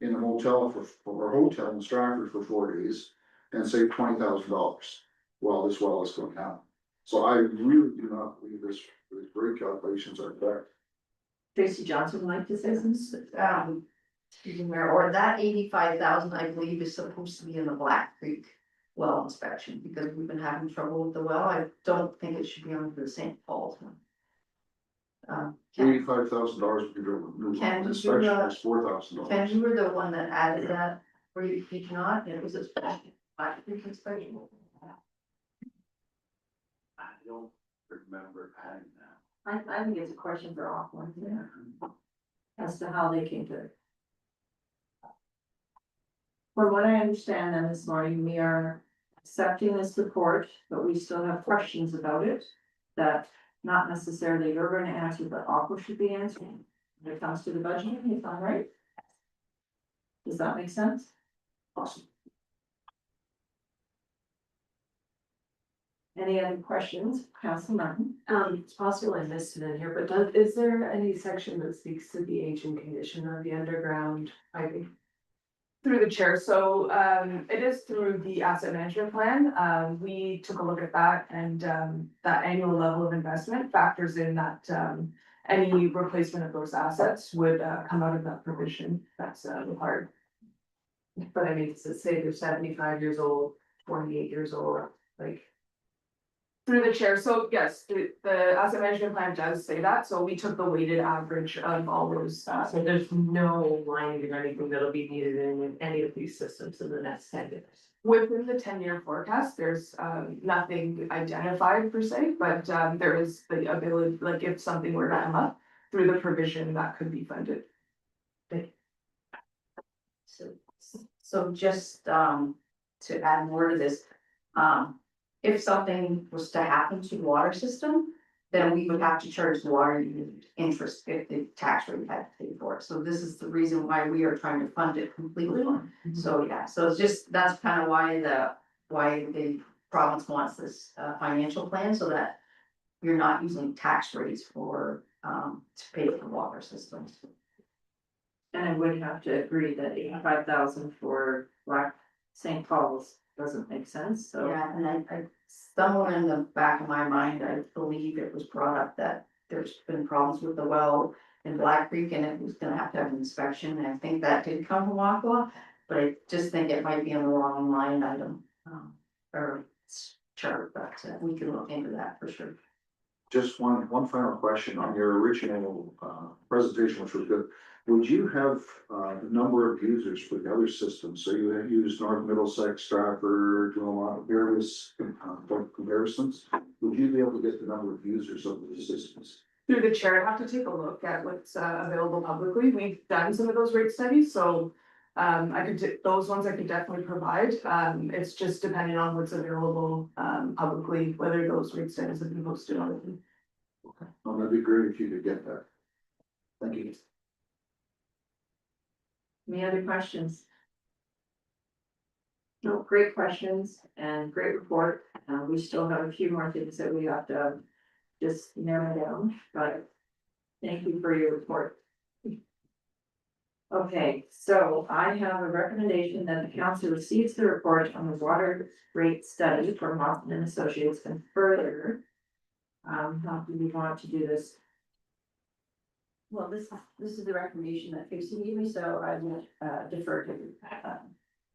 in a motel for a hotel in Stratford for 4 days and save $20,000 while this well is going down. So I really do not believe these rate calculations are correct. Tracy Johnson would like to say something. Excuse me, Mayor, or that 85,000, I believe, is supposed to be in the Black Creek well inspection, because we've been having trouble with the well. I don't think it should be under the St. Paul's one. Ken, $85,000 would be driven. Can you, Inspection is $4,000. Ken, you were the one that added that, or you did not, it was a Black Creek inspection. I don't remember adding that. I think it's a question for Auckland, yeah. As to how they came to it. From what I understand then this morning, we are accepting this report, but we still have questions about it. That not necessarily you're going to answer, but Aqua should be answering when it comes to the budget, if I'm right. Does that make sense? Awesome. Any other questions, Council Martin? It's possible I missed it in here, but is there any section that speaks to the age and condition of the underground piping? Through the chair, so it is through the asset management plan. We took a look at that, and that annual level of investment factors in that any replacement of those assets would come out of that provision that's required. But I mean, does it say they're 75 years old, 28 years old, like? Through the chair, so yes, the asset management plan does say that, so we took the weighted average of all those. So there's no lining or anything that'll be needed in any of these systems in the next 10 years. Within the 10-year forecast, there's nothing identified per se, but there is the ability, like if something were to come up through the provision that could be funded. So just to add more to this, if something was to happen to the water system, then we would have to charge the water unit interest if the tax rate had to pay for it. So this is the reason why we are trying to fund it completely. So yeah, so it's just, that's kind of why the province wants this financial plan, so that you're not using tax rates for to pay for water systems. And I would have to agree that 85,000 for Black St. Paul's doesn't make sense, so. Yeah, and I, somewhere in the back of my mind, I believe it was brought up that there's been problems with the well in Black Creek, and it was gonna have to have an inspection, and I think that did come from Aqua, but I just think it might be on the wrong line item, or chart, but we can look into that for sure. Just one final question on your original presentation, which was good. Would you have the number of users for the other systems? So you have used North Middlesex, Stratford, doing a lot of various comparisons. Would you be able to get the number of users of the systems? Through the chair, I'd have to take a look at what's available publicly. We've done some of those rate studies, so those ones I could definitely provide. It's just depending on what's available publicly, whether those rate studies have been posted on it. Okay, well, that'd be great if you could get that. Thank you. Any other questions? No, great questions and great report. We still have a few more things that we have to just narrow down, but thank you for your report. Okay, so I have a recommendation that the council receives the report on the water rate study from Hoffman and Associates and further. How do we want to do this? Well, this is the recommendation that Tracy gave me, so I would defer to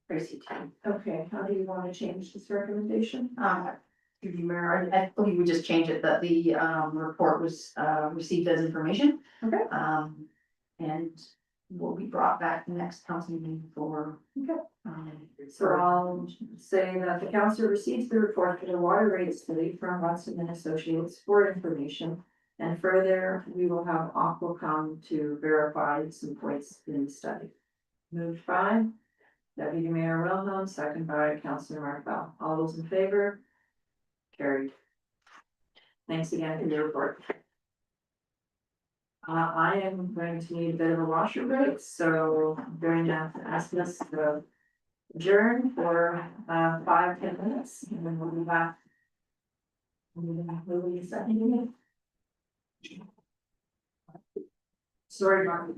Tracy too. Okay, how do you want to change this recommendation? Through the mayor, I believe we just changed it, that the report was received as information. Okay. And will be brought back next council meeting for. Okay. So I'll say that the council receives the report for the water rate study from Watson and Associates for information. And further, we will have Aqua come to verify some points in the study. Moved by Deputy Mayor Wilhelm, second by Councilor Martel. All those in favor? Carried. Thanks again for your report. I am going to need a bit of a washer break, so I'm going to ask us to adjourn for 5-10 minutes, and then we'll be back. We'll be second. Sorry, Mark.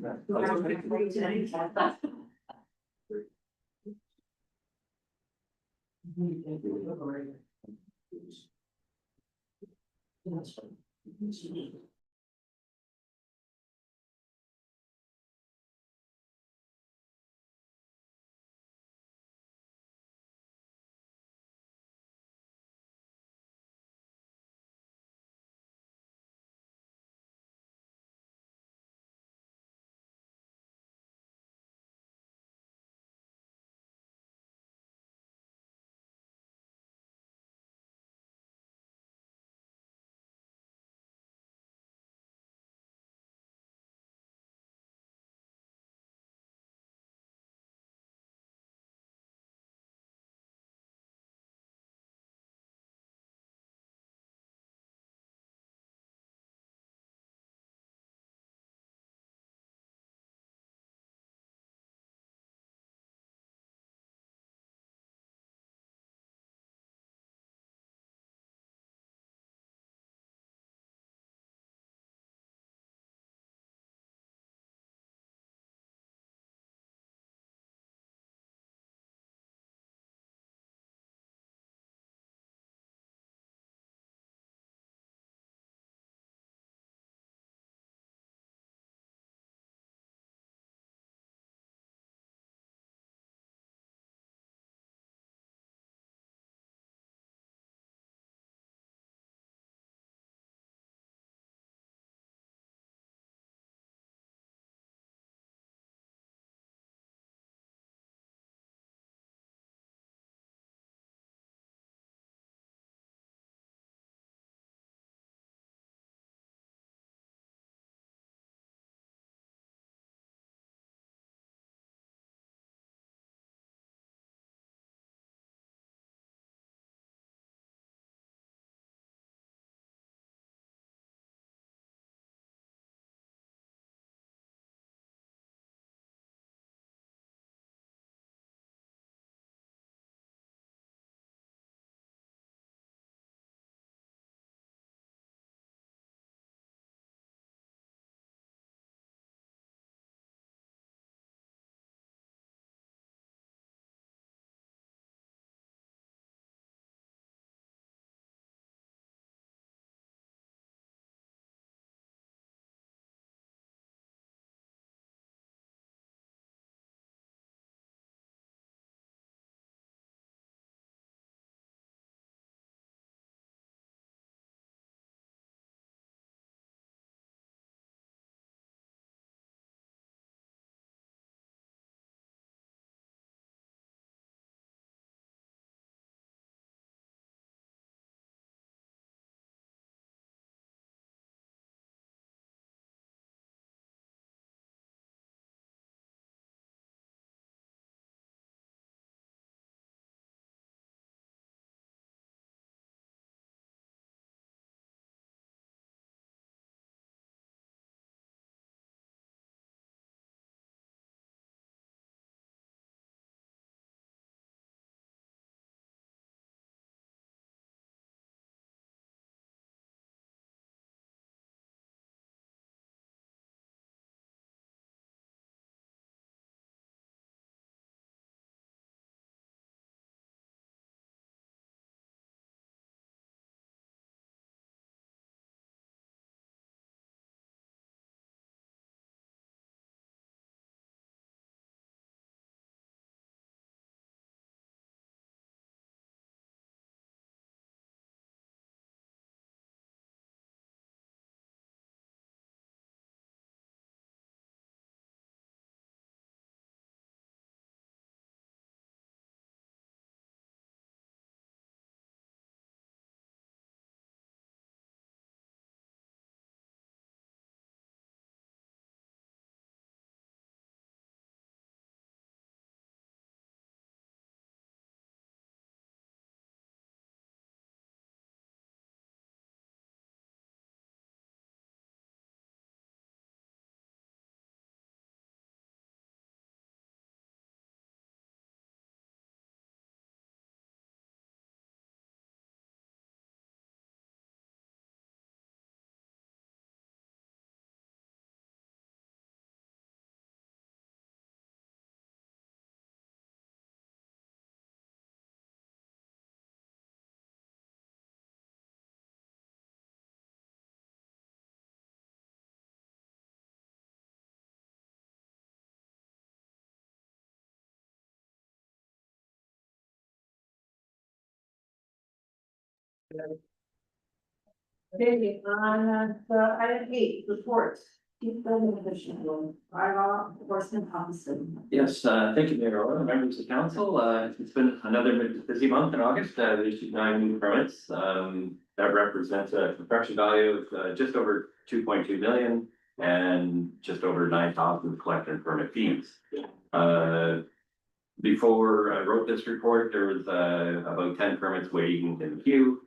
Okay, on item 8, reports. Keep building additional bylaw enforcement officer. Yes, thank you, Mayor Orr, members of council. It's been another busy month in August. We issued 9 new permits. That represents a construction value of just over 2.2 million and just over 9,000 collected permit fees. Before I wrote this report, there was about 10 permits waiting in the queue.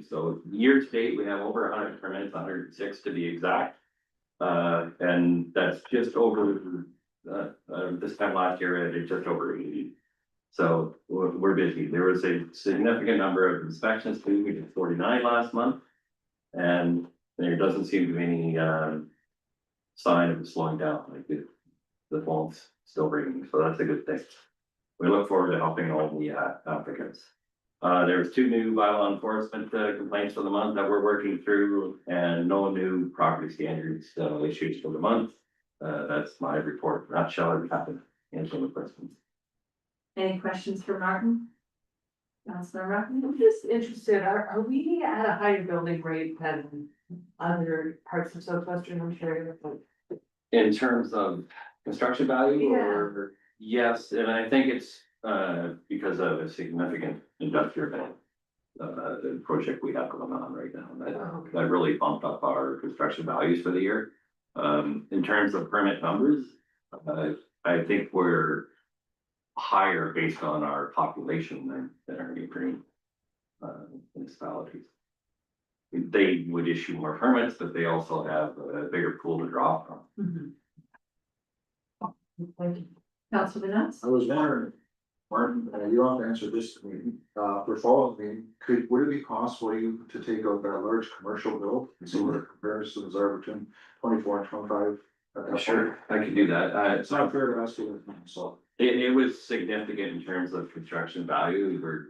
So year to date, we have over 100 permits, 106 to be exact. And that's just over, this time last year, I did just over 80. So we're busy. There was a significant number of inspections too. We did 49 last month. And there doesn't seem to be any, sign of it slowing down, like the phone's still ringing, so that's a good thing. We look forward to helping all the, applicants. There's 2 new bylaw enforcement complaints for the month that we're working through and no new property standards issues for the month. That's my report. Not shall it happen. Answer the questions. Any questions for Martin? Councilor Martin? I'm just interested, are we at a higher building rate than other parts of southwestern Ontario? In terms of construction value or? Yes, and I think it's because of a significant industrial project we have going on right now that really bumped up our construction values for the year. In terms of permit numbers, I think we're higher based on our population than our neighboring municipalities. They would issue more permits, but they also have a bigger pool to draw from. Thank you. Councilor Nuts? I was wondering, Martin, you don't have to answer this to me, for following me, would it be possible you to take out that large commercial bill and see what the comparisons are between 24 and 25? At that Sure, point? I can do that. It's not fair to ask you, so. It was significant in terms of construction value. We were,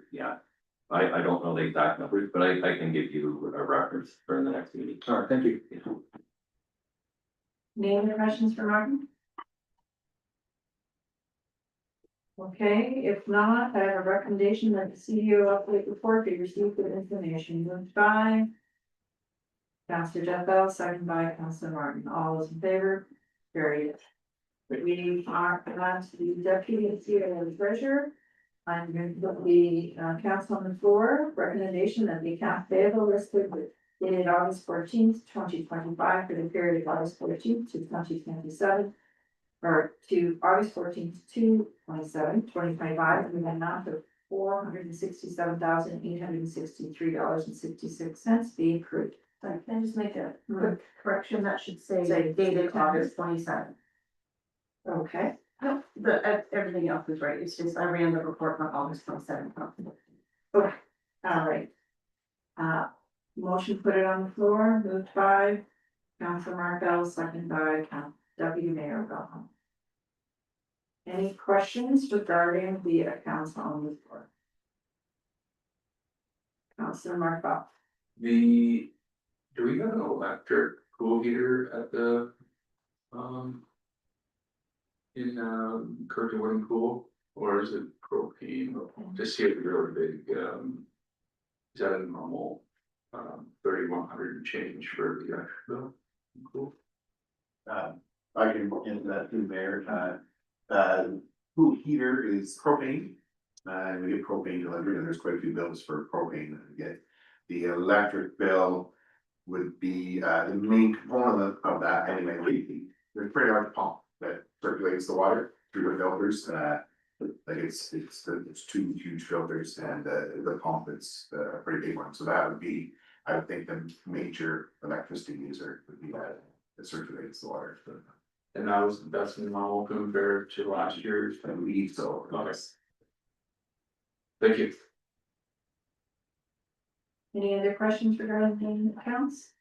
I don't know the exact numbers, but I can give you a reference for the next meeting. All right, thank you. Any other questions for Martin? Okay, if not, I have a recommendation that the CEO update report be received with information. Moved by Councilor Jeff Bell, second by Councilor Martin. All those in favor? Carried. We are on to the deputy CEO and treasurer. I'm going to put the council on the floor. Recommendation that the account payable listed with dated August 14th, 2025 for the period of August 14th to 2027. Or to August 14th to 2025, in the amount of $467,863.66 be accrued. Sorry, can I just make a quick correction? That should say dated August 27th. Okay, No, everything else is right. It's just I ran the report on August 27th. all right. Motion put it on the floor, moved by Councilor Markel, second by Deputy Mayor Bell. Any questions regarding the accounts on the floor? Councilor Markel. Do we have an electric pool heater at the, in, Curtin Wooden Pool, or is it propane? Just see if you're really big, is that a normal, 3,100 and change for the electric bill? Cool. I can look into that through there. Pool heater is propane. And we get propane delivered, and there's quite a few bills for propane that we get. The electric bill would be, the main component of that anyway. There's a pretty large pump that circulates the water through the filters. Like it's 2 huge filters, and the pump is a pretty big one. So that would be, I would think, the major electricity user would be that circulates the water. And that's normal compared to last year's. I believe so. Okay. Thank you. Any other questions regarding the accounts?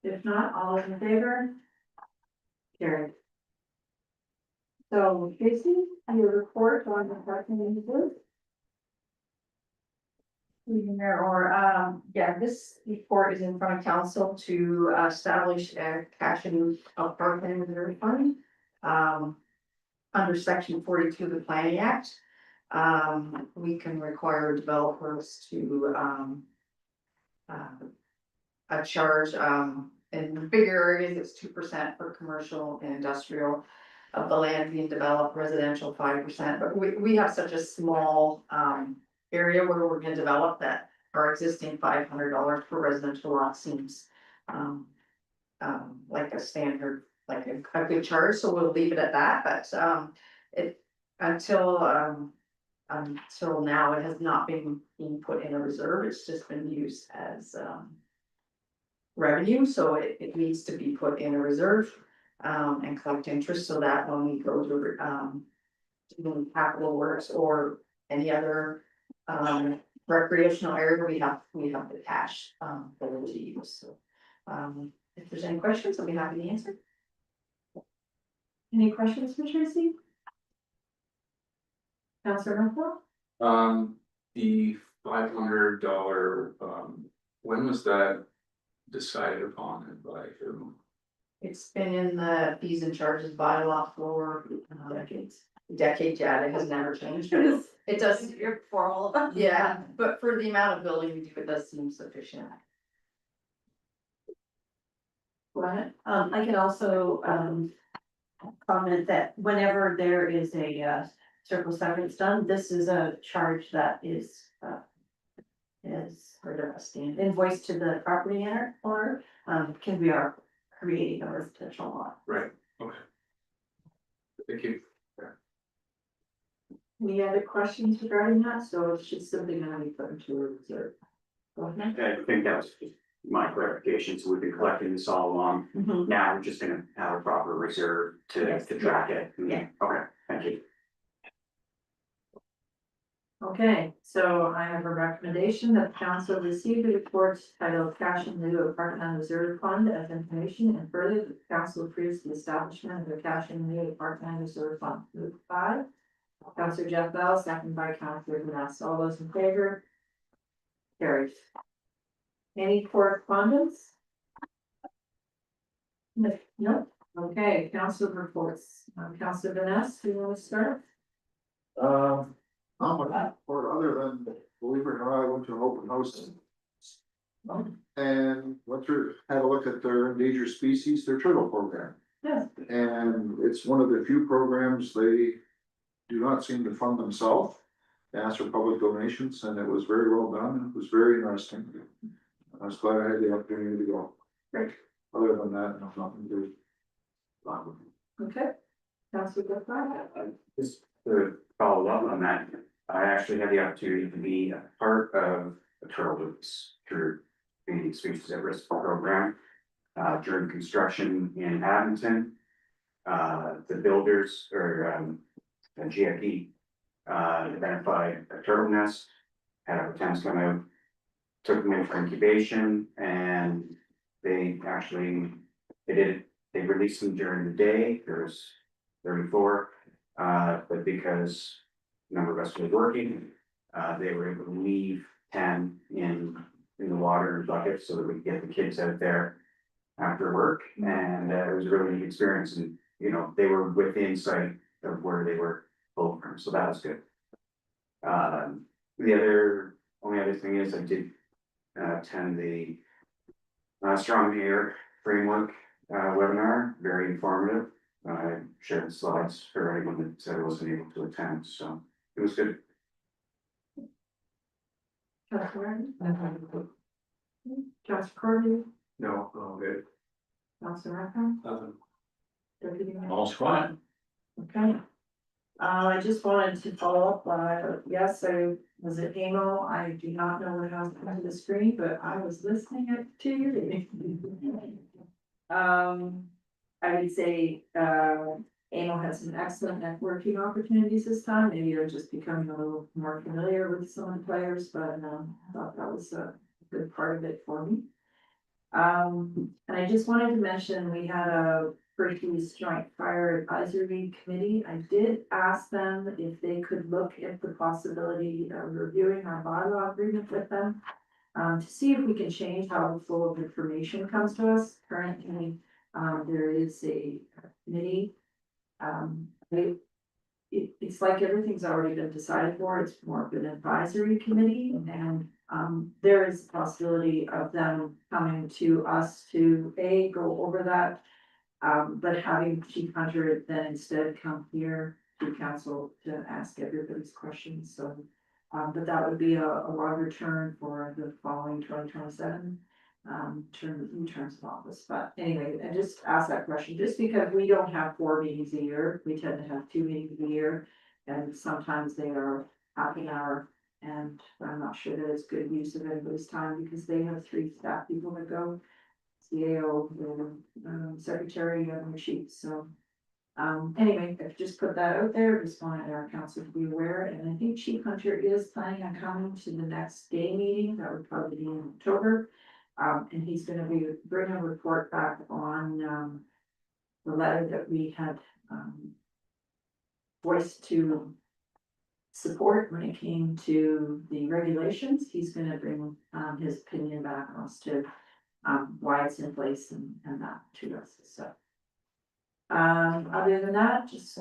If not, all those in favor? Carried. So, Casey, your report on the parking meters. This report is in front of council to establish a cash and parking reserve fund. Under section 42 of the Planning Act. we can require developers to, a charge, in bigger areas, it's 2% for commercial and industrial. Of the land being developed, residential 5%, but we have such a small, area where we're gonna develop that our existing $500 per residential lot seems, like a standard, like a good charge, so we'll leave it at that, but, it, until now, it has not been being put in a reserve, it's just been used as, revenue, so it needs to be put in a reserve, and collect interest, so that when we go to, doing capital works or any other, recreational area, we have the cash, for to use, so. If there's any questions, I'll be happy to answer. Any questions for Tracy? Councilor Ruffalo? The $500, when was that decided upon and by whom? It's been in the fees and charges bylaw for decades, yeah, it has never changed. It does, For all of them. yeah, but for the amount of building we do, it does seem sufficient. Go ahead. I can also, comment that whenever there is a, circle severance done, this is a charge that is For a stand. invoiced to the property owner, can be our creating a residential lot. Right, okay. Thank you. Any other questions regarding that? So it's just something that we put into a reserve. Go ahead. I think that was just my clarification, so we've been collecting this all along. Mhm. Now we're just gonna have a proper reserve to track it. Yeah. Okay, thank you. Okay, so I have a recommendation that the council receive the report titled Cash in lieu of part-time reserve fund as information, and further, the council approves the establishment of the cash in lieu of part-time reserve fund. Move 5. Councilor Jeff Bell, second by Councilor Vanessa. All those in favor? Carried. Any correspondence? No. Okay, council reports. Councilor Vanessa, do you want to start? Or other than, believe it or not, I went to an open house. And went through, had a look at their endangered species, their turtle program. Yes. And it's one of the few programs they do not seem to fund themselves. They asked for public donations and it was very well done, and it was very interesting. I was glad I had the opportunity to go. Great. Other than that, no, nothing to. Okay. Councilor Jeff. Just to follow up on that, I actually had the opportunity to be a part of a turtle loops through the Species at Risk program. During construction in Abington, the builders or the GIP identified a turtle nest, had our attempts come out, took them in for incubation, and they actually, they released them during the day. There's 34, but because a number of us were working, they were able to leave 10 in the water and buckets so that we could get the kids out there after work, and it was a really neat experience, and you know, they were within sight of where they were pulled from, so that was good. The only other thing is I did attend the Strong Air Framework webinar, very informative. I shared the slides for anyone that wasn't able to attend, so it was good. Councilor Corby. No, no, good. Councilor Rapper. Deputy Mayor. All's quiet. Okay. I just wanted to follow up, yes, I was at AMO, I do not know what happened to the screen, but I was listening to you. I would say, AMO has some excellent networking opportunities this time, maybe you're just becoming a little more familiar with some of the players, but, I thought that was a good part of it for me. And I just wanted to mention, we had a Perth Joint Fire Advisory Committee. I did ask them if they could look at the possibility of reviewing our bylaw agreement with them. To see if we can change how the flow of information comes to us. Currently, there is a committee. it's like everything's already been decided for, it's more of an advisory committee, and, there is a possibility of them coming to us to, go over that. But having Chief Hunter then instead come here to council to ask everybody's questions, so. But that would be a longer term for the following 2027 new terms of office, but anyway, I just asked that question, just because we don't have 4 meetings a year, we tend to have 2 meetings a year. And sometimes they are half an hour, and I'm not sure that it's good use of anybody's time, because they have 3 staff people that go. CAO, the secretary, and the chief, so. Anyway, I've just put that out there, just wanted our council to be aware, and I think Chief Hunter is planning on coming to the next day meeting, that would probably be in October. And he's gonna bring a report back on, the letter that we had, voiced to support when it came to the regulations. He's gonna bring, his opinion back as to, why it's in place and that to us, so. Other than that, just,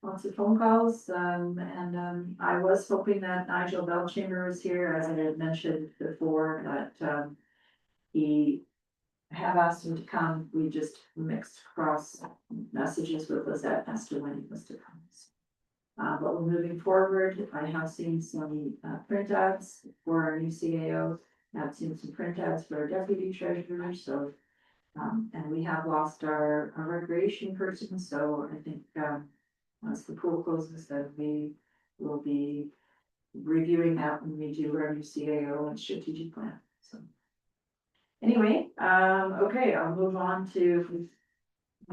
lots of phone calls, and I was hoping that Nigel Belchamber was here, as I had mentioned before, that, he have asked him to come, we just mixed cross messages with Lizette as to when he was to come. But we're moving forward, I have seen some, print ads for our new CAO, I've seen some print ads for our deputy treasurer, so. And we have lost our recreation person, so I think, once the pool closes, then we will be reviewing that when we do our new CAO and strategic plan, so. Anyway, okay, I'll move on to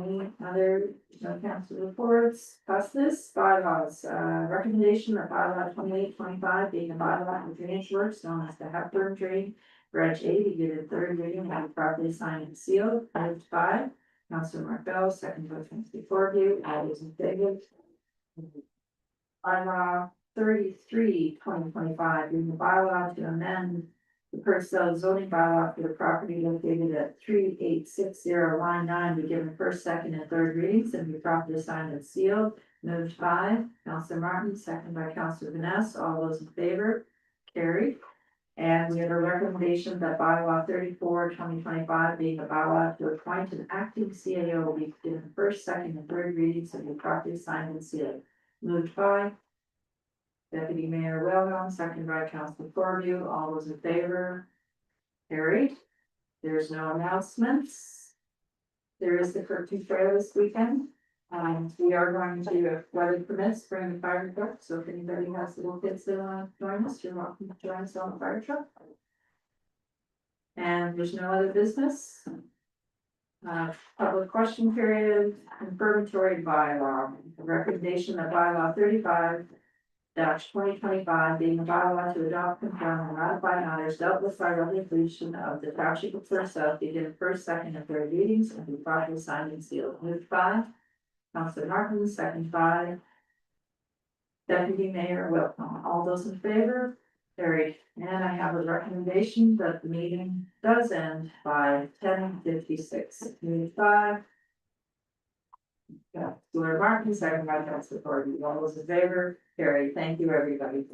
any other council reports. Past this, bylaws, recommendation that bylaw 2825 being a bylaw of drainage works known as the Hepburn Drain, Branch A, be given 3rd reading, have it properly signed and sealed, moved by Councilor Markel, second by Councilor Forview, all those in favor. Bylaw 33, 2025, being the bylaw to amend the Perth zoning bylaw for the property located at 3860 line 9, be given first, second, and third readings and be properly signed and sealed. Moved by Councilor Martin, second by Councilor Vanessa, all those in favor, carried. And we have a recommendation that bylaw 34, 2025, being a bylaw to appoint an acting CAO, will be given first, second, and third readings and be properly signed and sealed. Moved by Deputy Mayor Wellon, second by Councilor Forview, all those in favor, carried. There's no announcements. There is the Kirkton Trail this weekend. We are going to, if weather permits, bring the fire truck, so if anybody has little kids that want to join us, you're welcome to join us on the fire truck. And there's no other business. Public question period, confirmatory bylaw, a recommendation that bylaw 35 2025 being a bylaw to adopt, confirm, and ratify matters dealt with by resolution of the township of Perth South, be given first, second, and third readings and be properly signed and sealed. Moved by Councilor Martin, second by Deputy Mayor Wilson. All those in favor, carried. And I have a recommendation that the meeting does end by 10:56. Moved by Councilor Martin, second by Councilor Gordon. All those in favor, carried. Thank you, everybody.